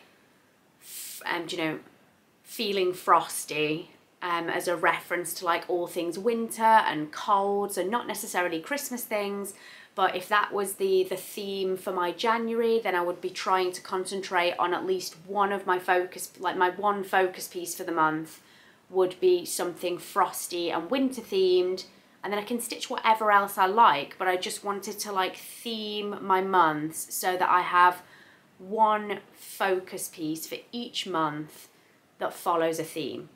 you know, feeling frosty, as a reference to like all things winter and cold, so not necessarily Christmas things, but if that was the theme for my January, then I would be trying to concentrate on at least one of my focus, like my one focus piece for the month would be something frosty and winter themed, and then I can stitch whatever else I like, but I just wanted to like theme my months so that I have one focus piece for each month that follows a theme.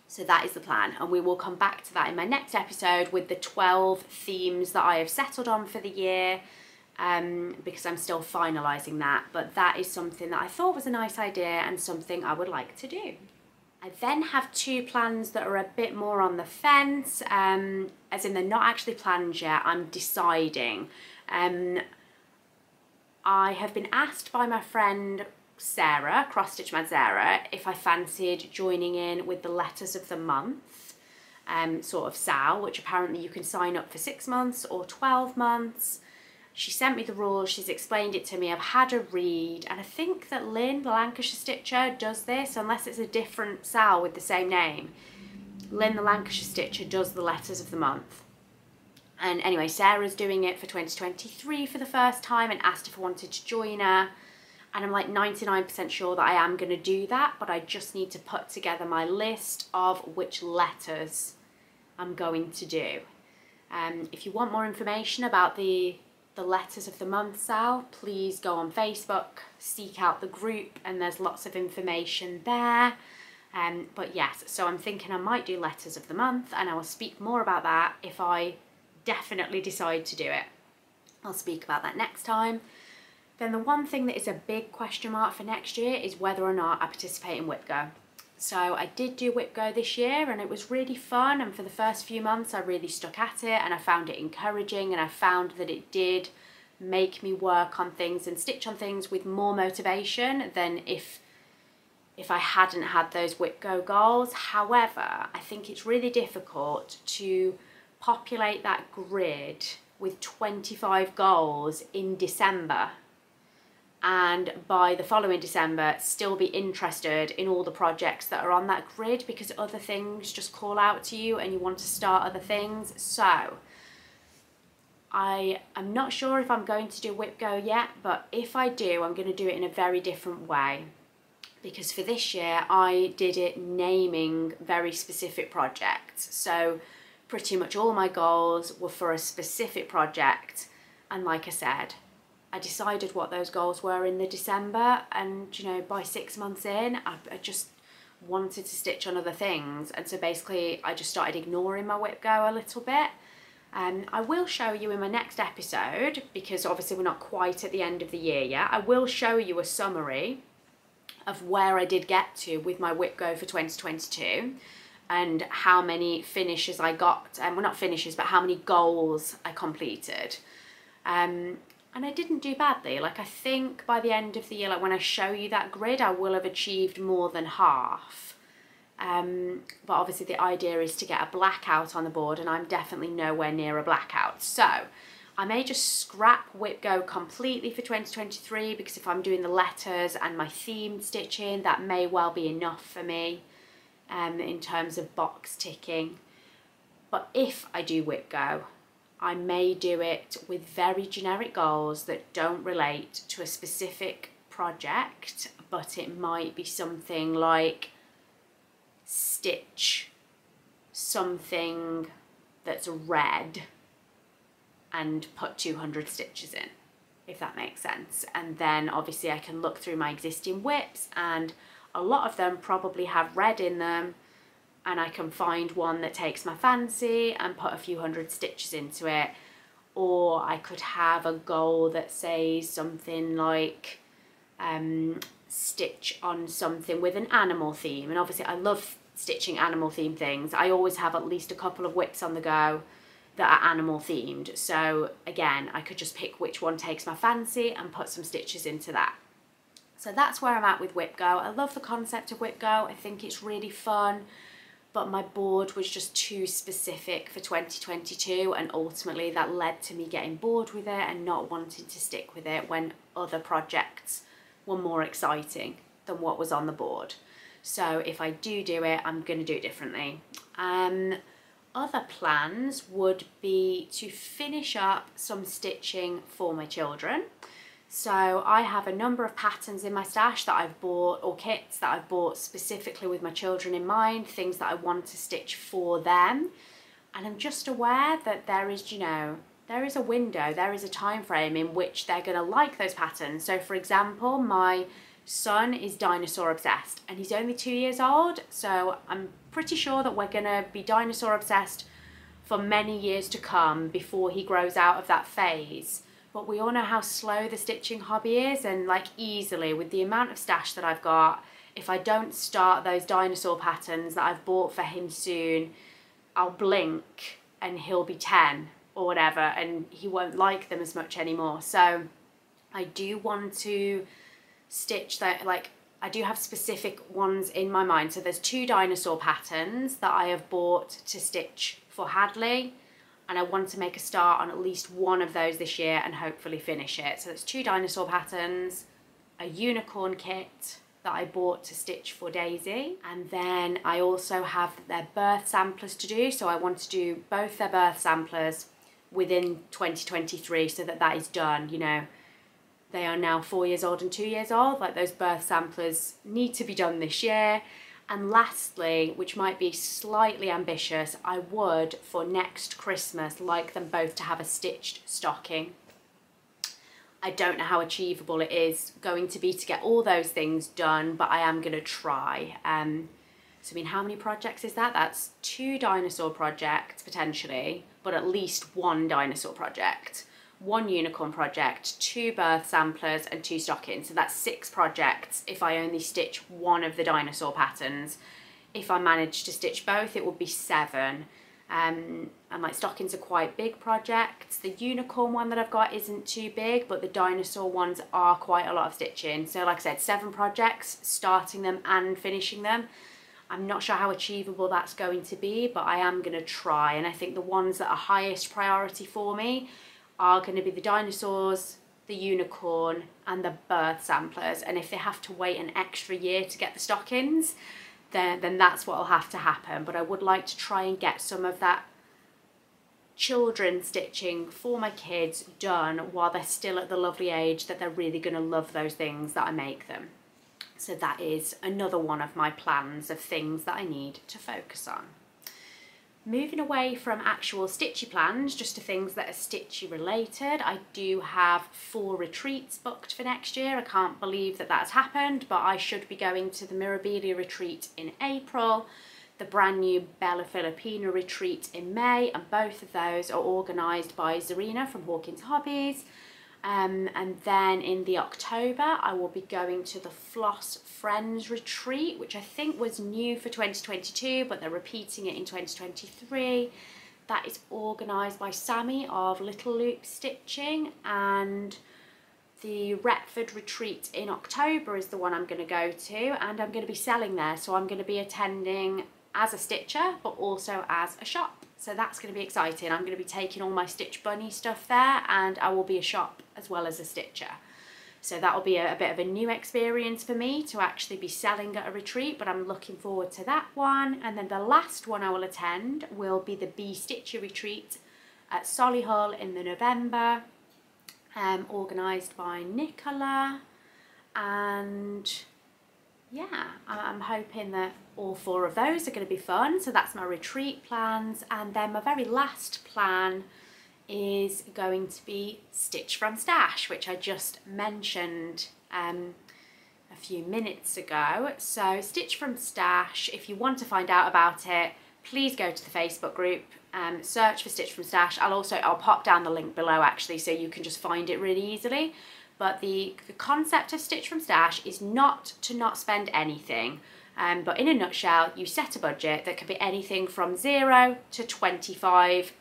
So that is the plan, and we will come back to that in my next episode with the 12 themes that I have settled on for the year, because I'm still finalising that, but that is something that I thought was a nice idea and something I would like to do. I then have 2 plans that are a bit more on the fence, as in they're not actually planned yet, I'm deciding. I have been asked by my friend Sarah, Cross Stitch Mad Sarah, if I fancied joining in with the letters of the month, sort of SAL, which apparently you can sign up for 6 months or 12 months. She sent me the rules, she's explained it to me, I've had a read, and I think that Lynn, the Lancashire Stitcher, does this, unless it's a different SAL with the same name. Lynn, the Lancashire Stitcher, does the letters of the month. And anyway, Sarah's doing it for 2023 for the first time and asked if I wanted to join her. And I'm like 99% sure that I am going to do that, but I just need to put together my list of which letters I'm going to do. If you want more information about the letters of the month, Sal, please go on Facebook, seek out the group, and there's lots of information there. But yes, so I'm thinking I might do letters of the month, and I will speak more about that if I definitely decide to do it. I'll speak about that next time. Then the one thing that is a big question mark for next year is whether or not I participate in Whip Go. So I did do Whip Go this year and it was really fun, and for the first few months I really stuck at it and I found it encouraging, and I found that it did make me work on things and stitch on things with more motivation than if I hadn't had those Whip Go goals. However, I think it's really difficult to populate that grid with 25 goals in December, and by the following December still be interested in all the projects that are on that grid, because other things just call out to you and you want to start other things. So I am not sure if I'm going to do Whip Go yet, but if I do, I'm going to do it in a very different way, because for this year I did it naming very specific projects. So pretty much all my goals were for a specific project, and like I said, I decided what those goals were in the December, and you know, by 6 months in, I just wanted to stitch on other things, and so basically I just started ignoring my Whip Go a little bit. I will show you in my next episode, because obviously we're not quite at the end of the year yet, I will show you a summary of where I did get to with my whip go for 2022 and how many finishes I got, well, not finishes, but how many goals I completed. And I didn't do badly. Like, I think by the end of the year, like when I show you that grid, I will have achieved more than half. But obviously the idea is to get a blackout on the board, and I'm definitely nowhere near a blackout. So I may just scrap whip go completely for 2023, because if I'm doing the letters and my themed stitching, that may well be enough for me in terms of box ticking. But if I do whip go, I may do it with very generic goals that don't relate to a specific project, but it might be something like stitch something that's red and put 200 stitches in, if that makes sense. And then obviously I can look through my existing whips, and a lot of them probably have red in them, and I can find one that takes my fancy and put a few hundred stitches into it. Or I could have a goal that says something like stitch on something with an animal theme, and obviously I love stitching animal themed things. I always have at least a couple of whips on the go that are animal themed, so again, I could just pick which one takes my fancy and put some stitches into that. So that's where I'm at with whip go. I love the concept of whip go. I think it's really fun, but my board was just too specific for 2022, and ultimately that led to me getting bored with it and not wanting to stick with it when other projects were more exciting than what was on the board. So if I do it, I'm going to do it differently. Other plans would be to finish up some stitching for my children. So I have a number of patterns in my stash that I've bought, or kits that I've bought specifically with my children in mind, things that I want to stitch for them. And I'm just aware that there is, you know, there is a window, there is a time frame in which they're going to like those patterns. So for example, my son is dinosaur obsessed, and he's only 2 years old, so I'm pretty sure that we're going to be dinosaur obsessed for many years to come before he grows out of that phase. But we all know how slow the stitching hobby is, and like easily with the amount of stash that I've got, if I don't start those dinosaur patterns that I've bought for him soon, I'll blink and he'll be 10 or whatever, and he won't like them as much anymore. So I do want to stitch that, like I do have specific ones in my mind. So there's 2 dinosaur patterns that I have bought to stitch for Hadley, and I want to make a start on at least one of those this year and hopefully finish it. So there's 2 dinosaur patterns, a unicorn kit that I bought to stitch for Daisy, and then I also have their birth samplers to do. So I want to do both their birth samplers within 2023 so that that is done. You know, they are now 4 years old and 2 years old. Like, those birth samplers need to be done this year. And lastly, which might be slightly ambitious, I would for next Christmas like them both to have a stitched stocking. I don't know how achievable it is going to be to get all those things done, but I am going to try. So I mean, how many projects is that? That's 2 dinosaur projects potentially, but at least 1 dinosaur project, 1 unicorn project, 2 birth samplers and 2 stockings. So that's 6 projects if I only stitch one of the dinosaur patterns. If I manage to stitch both, it would be 7. And like, stockings are quite big projects. The unicorn one that I've got isn't too big, but the dinosaur ones are quite a lot of stitching. So like I said, 7 projects, starting them and finishing them. I'm not sure how achievable that's going to be, but I am going to try. And I think the ones that are highest priority for me are going to be the dinosaurs, the unicorn and the birth samplers. And if they have to wait an extra year to get the stockings, then that's what will have to happen. But I would like to try and get some of that children stitching for my kids done while they're still at the lovely age that they're really going to love those things that I make them. So that is another one of my plans of things that I need to focus on. Moving away from actual stitchy plans, just to things that are stitchy related, I do have 4 retreats booked for next year. I can't believe that that's happened, but I should be going to the Mirabilia retreat in April, the brand new Bella Filipina retreat in May, and both of those are organised by Zarina from Hawkins Hobbies. And then in the October, I will be going to the Floss Friends Retreat, which I think was new for 2022, but they're repeating it in 2023. That is organised by Sammy of Little Loop Stitching, and the Retford retreat in October is the one I'm going to go to, and I'm going to be selling there. So I'm going to be attending as a stitcher, but also as a shop. So that's going to be exciting. I'm going to be taking all my Stitch Bunny stuff there, and I will be a shop as well as a stitcher. So that will be a bit of a new experience for me to actually be selling at a retreat, but I'm looking forward to that one. And then the last one I will attend will be the Bee Stitcher retreat at Solihull in the November, organised by Nicola. And yeah, I'm hoping that all 4 of those are going to be fun. So that's my retreat plans. And then my very last plan is going to be Stitch from Stash, which I just mentioned a few minutes ago. So Stitch from Stash, if you want to find out about it, please go to the Facebook group, search for Stitch from Stash. I'll pop down the link below actually, so you can just find it really easily. But the concept of Stitch from Stash is not to not spend anything. But in a nutshell, you set a budget that could be anything from $0 to $25,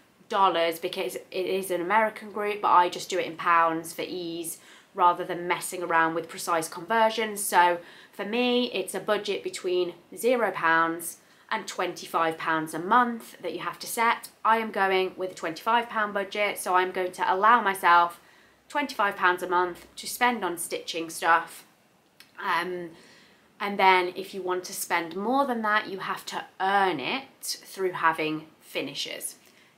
because it is an American group, but I just do it in pounds for ease rather than messing around with precise conversions. So for me, it's a budget between £0 and £25 a month that you have to set. I am going with a £25 budget, so I'm going to allow myself £25 a month to spend on stitching stuff. And then if you want to spend more than that, you have to earn it through having finishes.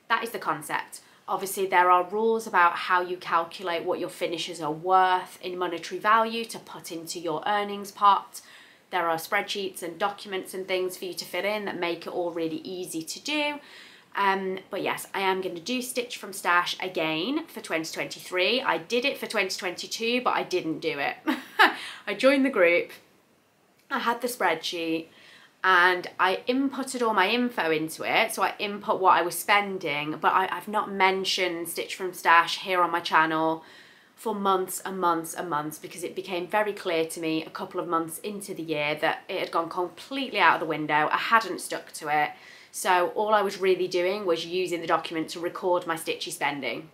That is the concept. Obviously, there are rules about how you calculate what your finishes are worth in monetary value to put into your earnings pot. There are spreadsheets and documents and things for you to fill in that make it all really easy to do. But yes, I am going to do Stitch from Stash again for 2023. I did it for 2022, but I didn't do it. I joined the group, I had the spreadsheet, and I inputted all my info into it. So I input what I was spending, but I've not mentioned Stitch from Stash here on my channel for months and months and months, because it became very clear to me a couple of months into the year that it had gone completely out of the window. I hadn't stuck to it. So all I was really doing was using the document to record my stitchy spending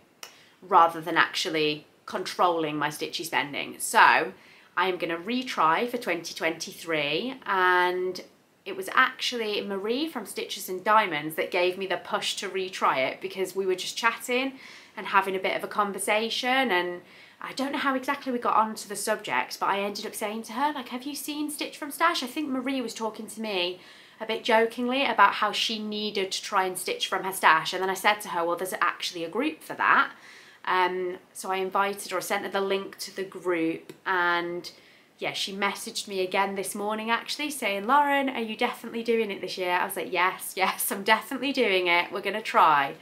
rather than actually controlling my stitchy spending. So I am going to retry for 2023, and it was actually Marie from Stitches and Diamonds that gave me the push to retry it, because we were just chatting and having a bit of a conversation, and I don't know how exactly we got onto the subject, but I ended up saying to her, like, have you seen Stitch from Stash? I think Marie was talking to me a bit jokingly about how she needed to try and stitch from her stash, and then I said to her, well, there's actually a group for that. So I invited her, sent her the link to the group, and yeah, she messaged me again this morning actually saying, Lauren, are you definitely doing it this year? I was like, yes, I'm definitely doing it. We're going to try.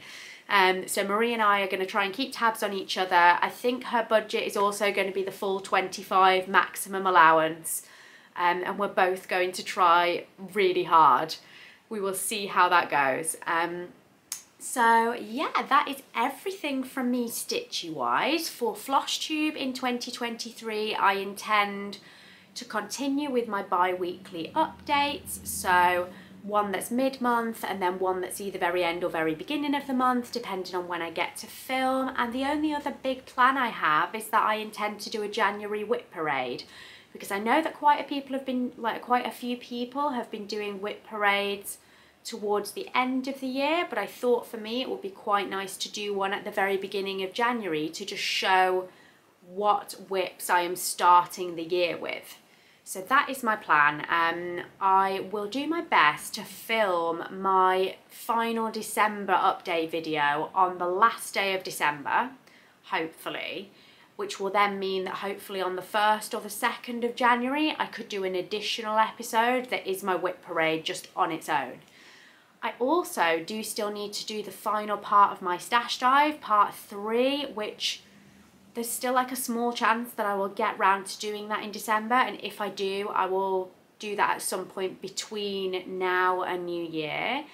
So Marie and I are going to try and keep tabs on each other. I think her budget is also going to be the full 25 maximum allowance. And we're both going to try really hard. We will see how that goes. So yeah, that is everything from me stitchy wise. For Flosstube in 2023, I intend to continue with my bi-weekly updates. So one that's mid-month, and then one that's either very end or very beginning of the month, depending on when I get to film. And the only other big plan I have is that I intend to do a January whip parade, because I know that quite a few people have been doing whip parades towards the end of the year, but I thought for me it would be quite nice to do one at the very beginning of January to just show what whips I am starting the year with. So that is my plan. I will do my best to film my final December update video on the last day of December, hopefully, which will then mean that hopefully on the 1st or the 2nd of January, I could do an additional episode that is my whip parade just on its own. I also do still need to do the final part of my stash dive, part 3, which there's still like a small chance that I will get round to doing that in December. And if I do, I will do that at some point between now and New Year.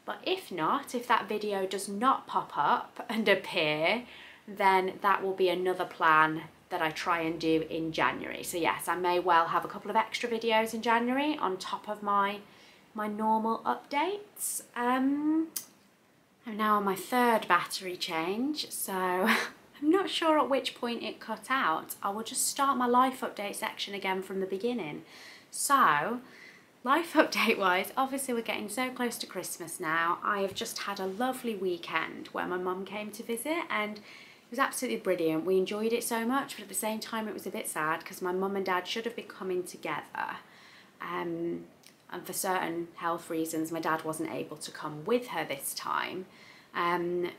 But if not, if that video does not pop up and appear, then that will be another plan that I try and do in January. So yes, I may well have a couple of extra videos in January on top of my normal updates. I'm now on my third battery change, so I'm not sure at which point it cut out. I will just start my life update section again from the beginning. So, life update wise, obviously we're getting so close to Christmas now. I have just had a lovely weekend where my mum came to visit, and it was absolutely brilliant. We enjoyed it so much, but at the same time it was a bit sad because my mum and dad should have been coming together. And for certain health reasons, my dad wasn't able to come with her this time. And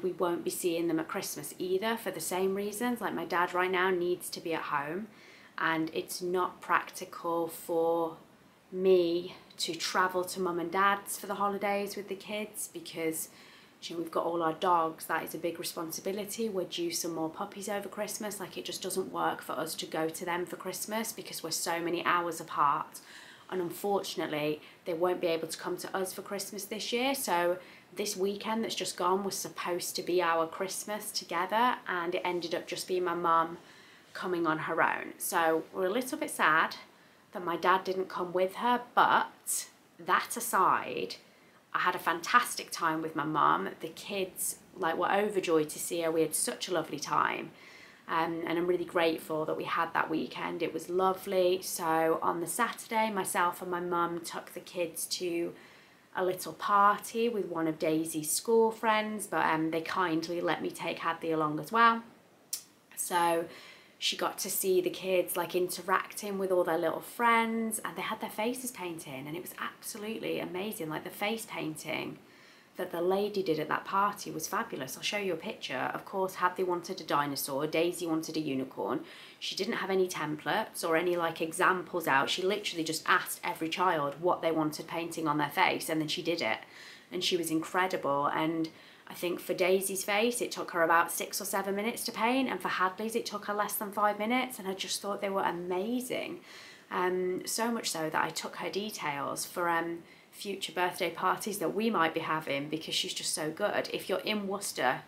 we won't be seeing them at Christmas either for the same reasons. Like, my dad right now needs to be at home, and it's not practical for me to travel to mum and dad's for the holidays with the kids because, you know, we've got all our dogs. That is a big responsibility. We're due some more puppies over Christmas. Like, it just doesn't work for us to go to them for Christmas because we're so many hours apart. And unfortunately, they won't be able to come to us for Christmas this year. So this weekend that's just gone was supposed to be our Christmas together, and it ended up just being my mum coming on her own. So we're a little bit sad that my dad didn't come with her, but that aside, I had a fantastic time with my mum. The kids were overjoyed to see her. We had such a lovely time. And I'm really grateful that we had that weekend. It was lovely. So on the Saturday, myself and my mum took the kids to a little party with one of Daisy's school friends, but they kindly let me take Hadley along as well. So she got to see the kids interacting with all their little friends, and they had their faces painted, and it was absolutely amazing. Like, the face painting that the lady did at that party was fabulous. I'll show you a picture. Of course, Hadley wanted a dinosaur, Daisy wanted a unicorn. She didn't have any templates or any examples out. She literally just asked every child what they wanted painting on their face, and then she did it. And she was incredible. And I think for Daisy's face, it took her about 6 or 7 minutes to paint, and for Hadley's, it took her less than 5 minutes, and I just thought they were amazing. So much so that I took her details for future birthday parties that we might be having, because she's just so good. If you're in Worcester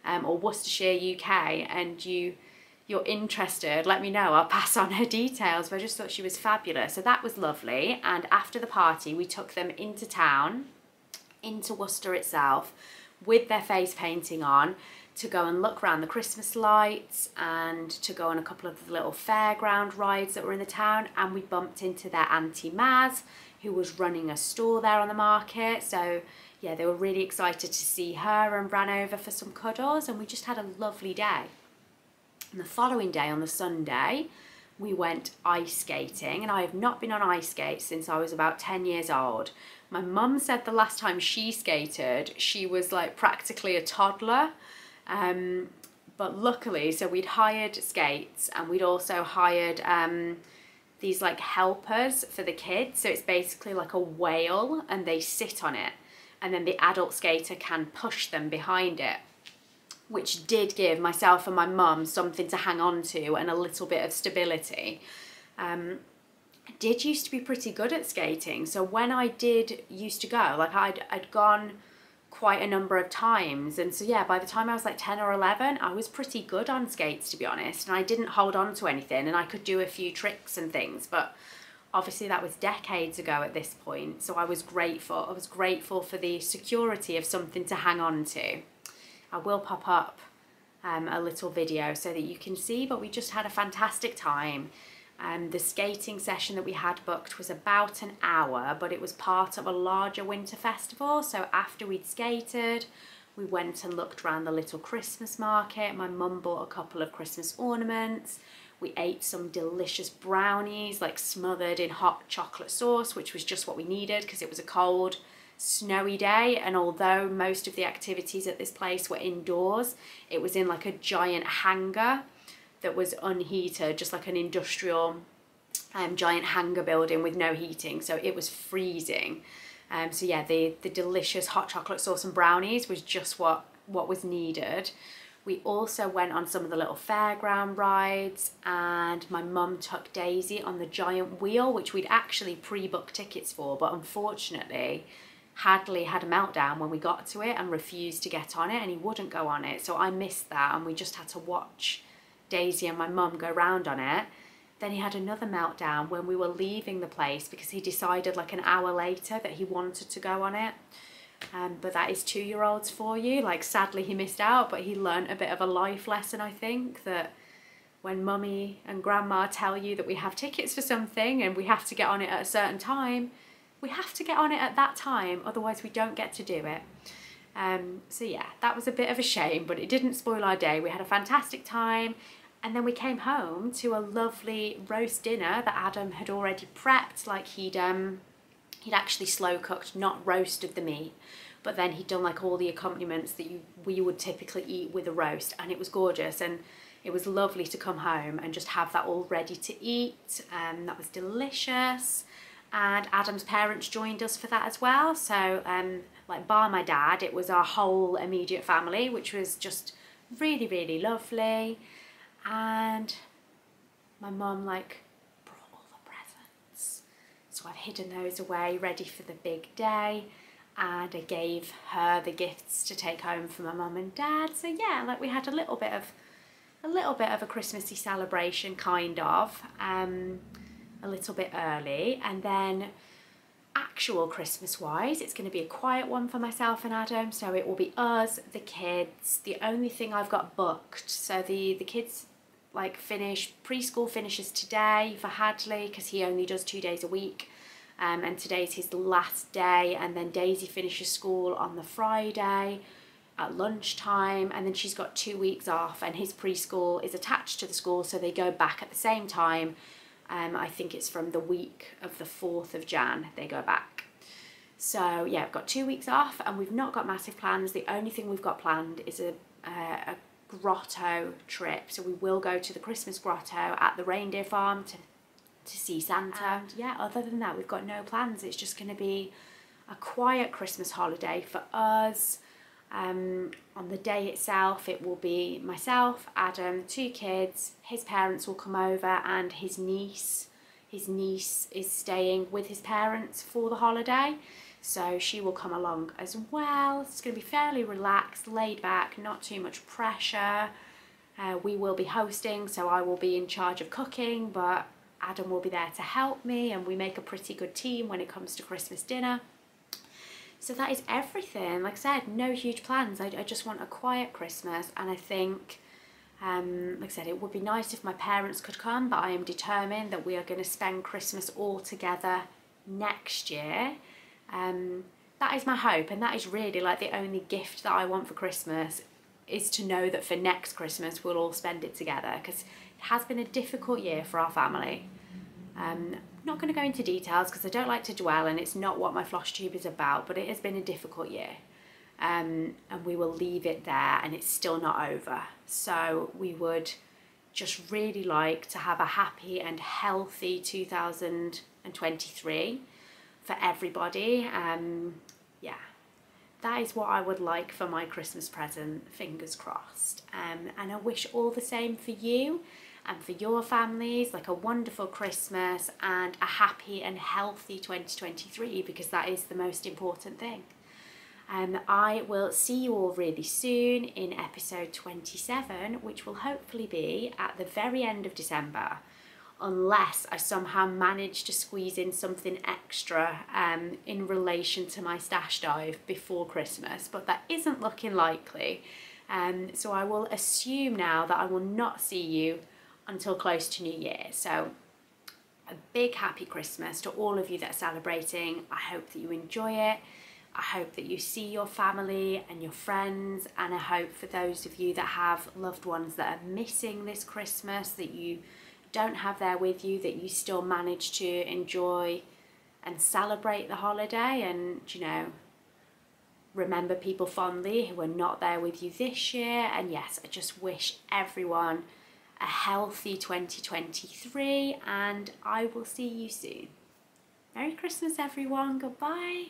or Worcestershire, UK, and you're interested, let me know. I'll pass on her details, but I just thought she was fabulous. So that was lovely. And after the party, we took them into town, into Worcester itself, with their face painting on, to go and look around the Christmas lights and to go on a couple of the little fairground rides that were in the town. And we bumped into their Auntie Maz, who was running a store there on the market. So yeah, they were really excited to see her and ran over for some cuddles, and we just had a lovely day. And the following day, on the Sunday, we went ice skating, and I have not been on ice skates since I was about 10 years old. My mum said the last time she skated, she was practically a toddler. But luckily, so we'd hired skates, and we'd also hired these helpers for the kids. So it's basically like a whale, and they sit on it, and then the adult skater can push them behind it, which did give myself and my mum something to hang on to and a little bit of stability. I did used to be pretty good at skating. So when I did used to go, I'd gone quite a number of times, and so yeah, by the time I was 10 or 11, I was pretty good on skates, to be honest, and I didn't hold on to anything, and I could do a few tricks and things, but obviously that was decades ago at this point. So I was grateful for the security of something to hang on to. I will pop up a little video so that you can see, but we just had a fantastic time. The skating session that we had booked was about an hour, but it was part of a larger winter festival. So after we'd skated, we went and looked around the little Christmas market. My mum bought a couple of Christmas ornaments. We ate some delicious brownies, smothered in hot chocolate sauce, which was just what we needed because it was a cold, snowy day. And although most of the activities at this place were indoors, it was in a giant hangar that was unheated, just like an industrial giant hangar building with no heating, so it was freezing. So yeah, the delicious hot chocolate sauce and brownies was just what was needed. We also went on some of the little fairground rides, and my mum took Daisy on the giant wheel, which we'd actually pre-booked tickets for, but unfortunately Hadley had a meltdown when we got to it and refused to get on it, and he wouldn't go on it. So I missed that, and we just had to watch Daisy and my mum go round on it. Then he had another meltdown when we were leaving the place because he decided like an hour later that he wanted to go on it. But that is 2-year-olds for you. Like, sadly he missed out, but he learnt a bit of a life lesson, I think, that when mummy and grandma tell you that we have tickets for something and we have to get on it at a certain time, we have to get on it at that time, otherwise we don't get to do it. So yeah, that was a bit of a shame, but it didn't spoil our day. We had a fantastic time, and then we came home to a lovely roast dinner that Adam had already prepped. Like, he'd actually slow cooked, not roasted the meat, but then he'd done like all the accompaniments that we would typically eat with a roast, and it was gorgeous, and it was lovely to come home and just have that all ready to eat. That was delicious. And Adam's parents joined us for that as well. So like, bar my dad, it was our whole immediate family, which was just really, really lovely. And my mum like brought all the presents, so I've hidden those away ready for the big day, and I gave her the gifts to take home for my mum and dad. So yeah, like, we had a little bit of a Christmassy celebration, kind of, a little bit early. And then actual Christmas wise, it's going to be a quiet one for myself and Adam. So it will be us, the kids. The only thing I've got booked, so the kids like preschool finishes today for Hadley because he only does 2 days a week, and today's his last day. And then Daisy finishes school on the Friday at lunchtime, and then she's got 2 weeks off, and his preschool is attached to the school, so they go back at the same time. I think it's from the week of the 4th of Jan they go back. So yeah, I've got 2 weeks off, and we've not got massive plans. The only thing we've got planned is a grotto trip. So we will go to the Christmas grotto at the reindeer farm to see Santa. And yeah, other than that, we've got no plans. It's just going to be a quiet Christmas holiday for us. On the day itself, it will be myself, Adam, 2 kids, his parents will come over, and his niece is staying with his parents for the holiday, so she will come along as well. It's going to be fairly relaxed, laid back, not too much pressure. We will be hosting, so I will be in charge of cooking, but Adam will be there to help me, and we make a pretty good team when it comes to Christmas dinner. So that is everything. Like I said, no huge plans. I just want a quiet Christmas, and I think, like I said, it would be nice if my parents could come, but I am determined that we are going to spend Christmas all together next year. That is my hope, and that is really like the only gift that I want for Christmas, is to know that for next Christmas we'll all spend it together, because it has been a difficult year for our family. I'm not going to go into details because I don't like to dwell, and it's not what my Flosstube is about, but it has been a difficult year, and we will leave it there, and it's still not over. So we would just really like to have a happy and healthy 2023 for everybody. Yeah, that is what I would like for my Christmas present, fingers crossed. And I wish all the same for you and for your families, like a wonderful Christmas and a happy and healthy 2023, because that is the most important thing. I will see you all really soon in episode 27, which will hopefully be at the very end of December, unless I somehow manage to squeeze in something extra in relation to my stash dive before Christmas, but that isn't looking likely. So I will assume now that I will not see you until close to New Year. So a big happy Christmas to all of you that are celebrating. I hope that you enjoy it. I hope that you see your family and your friends, and I hope for those of you that have loved ones that are missing this Christmas, that you don't have there with you, that you still manage to enjoy and celebrate the holiday, and, you know, remember people fondly who are not there with you this year. And yes, I just wish everyone a healthy 2023, and I will see you soon. Merry Christmas everyone, goodbye.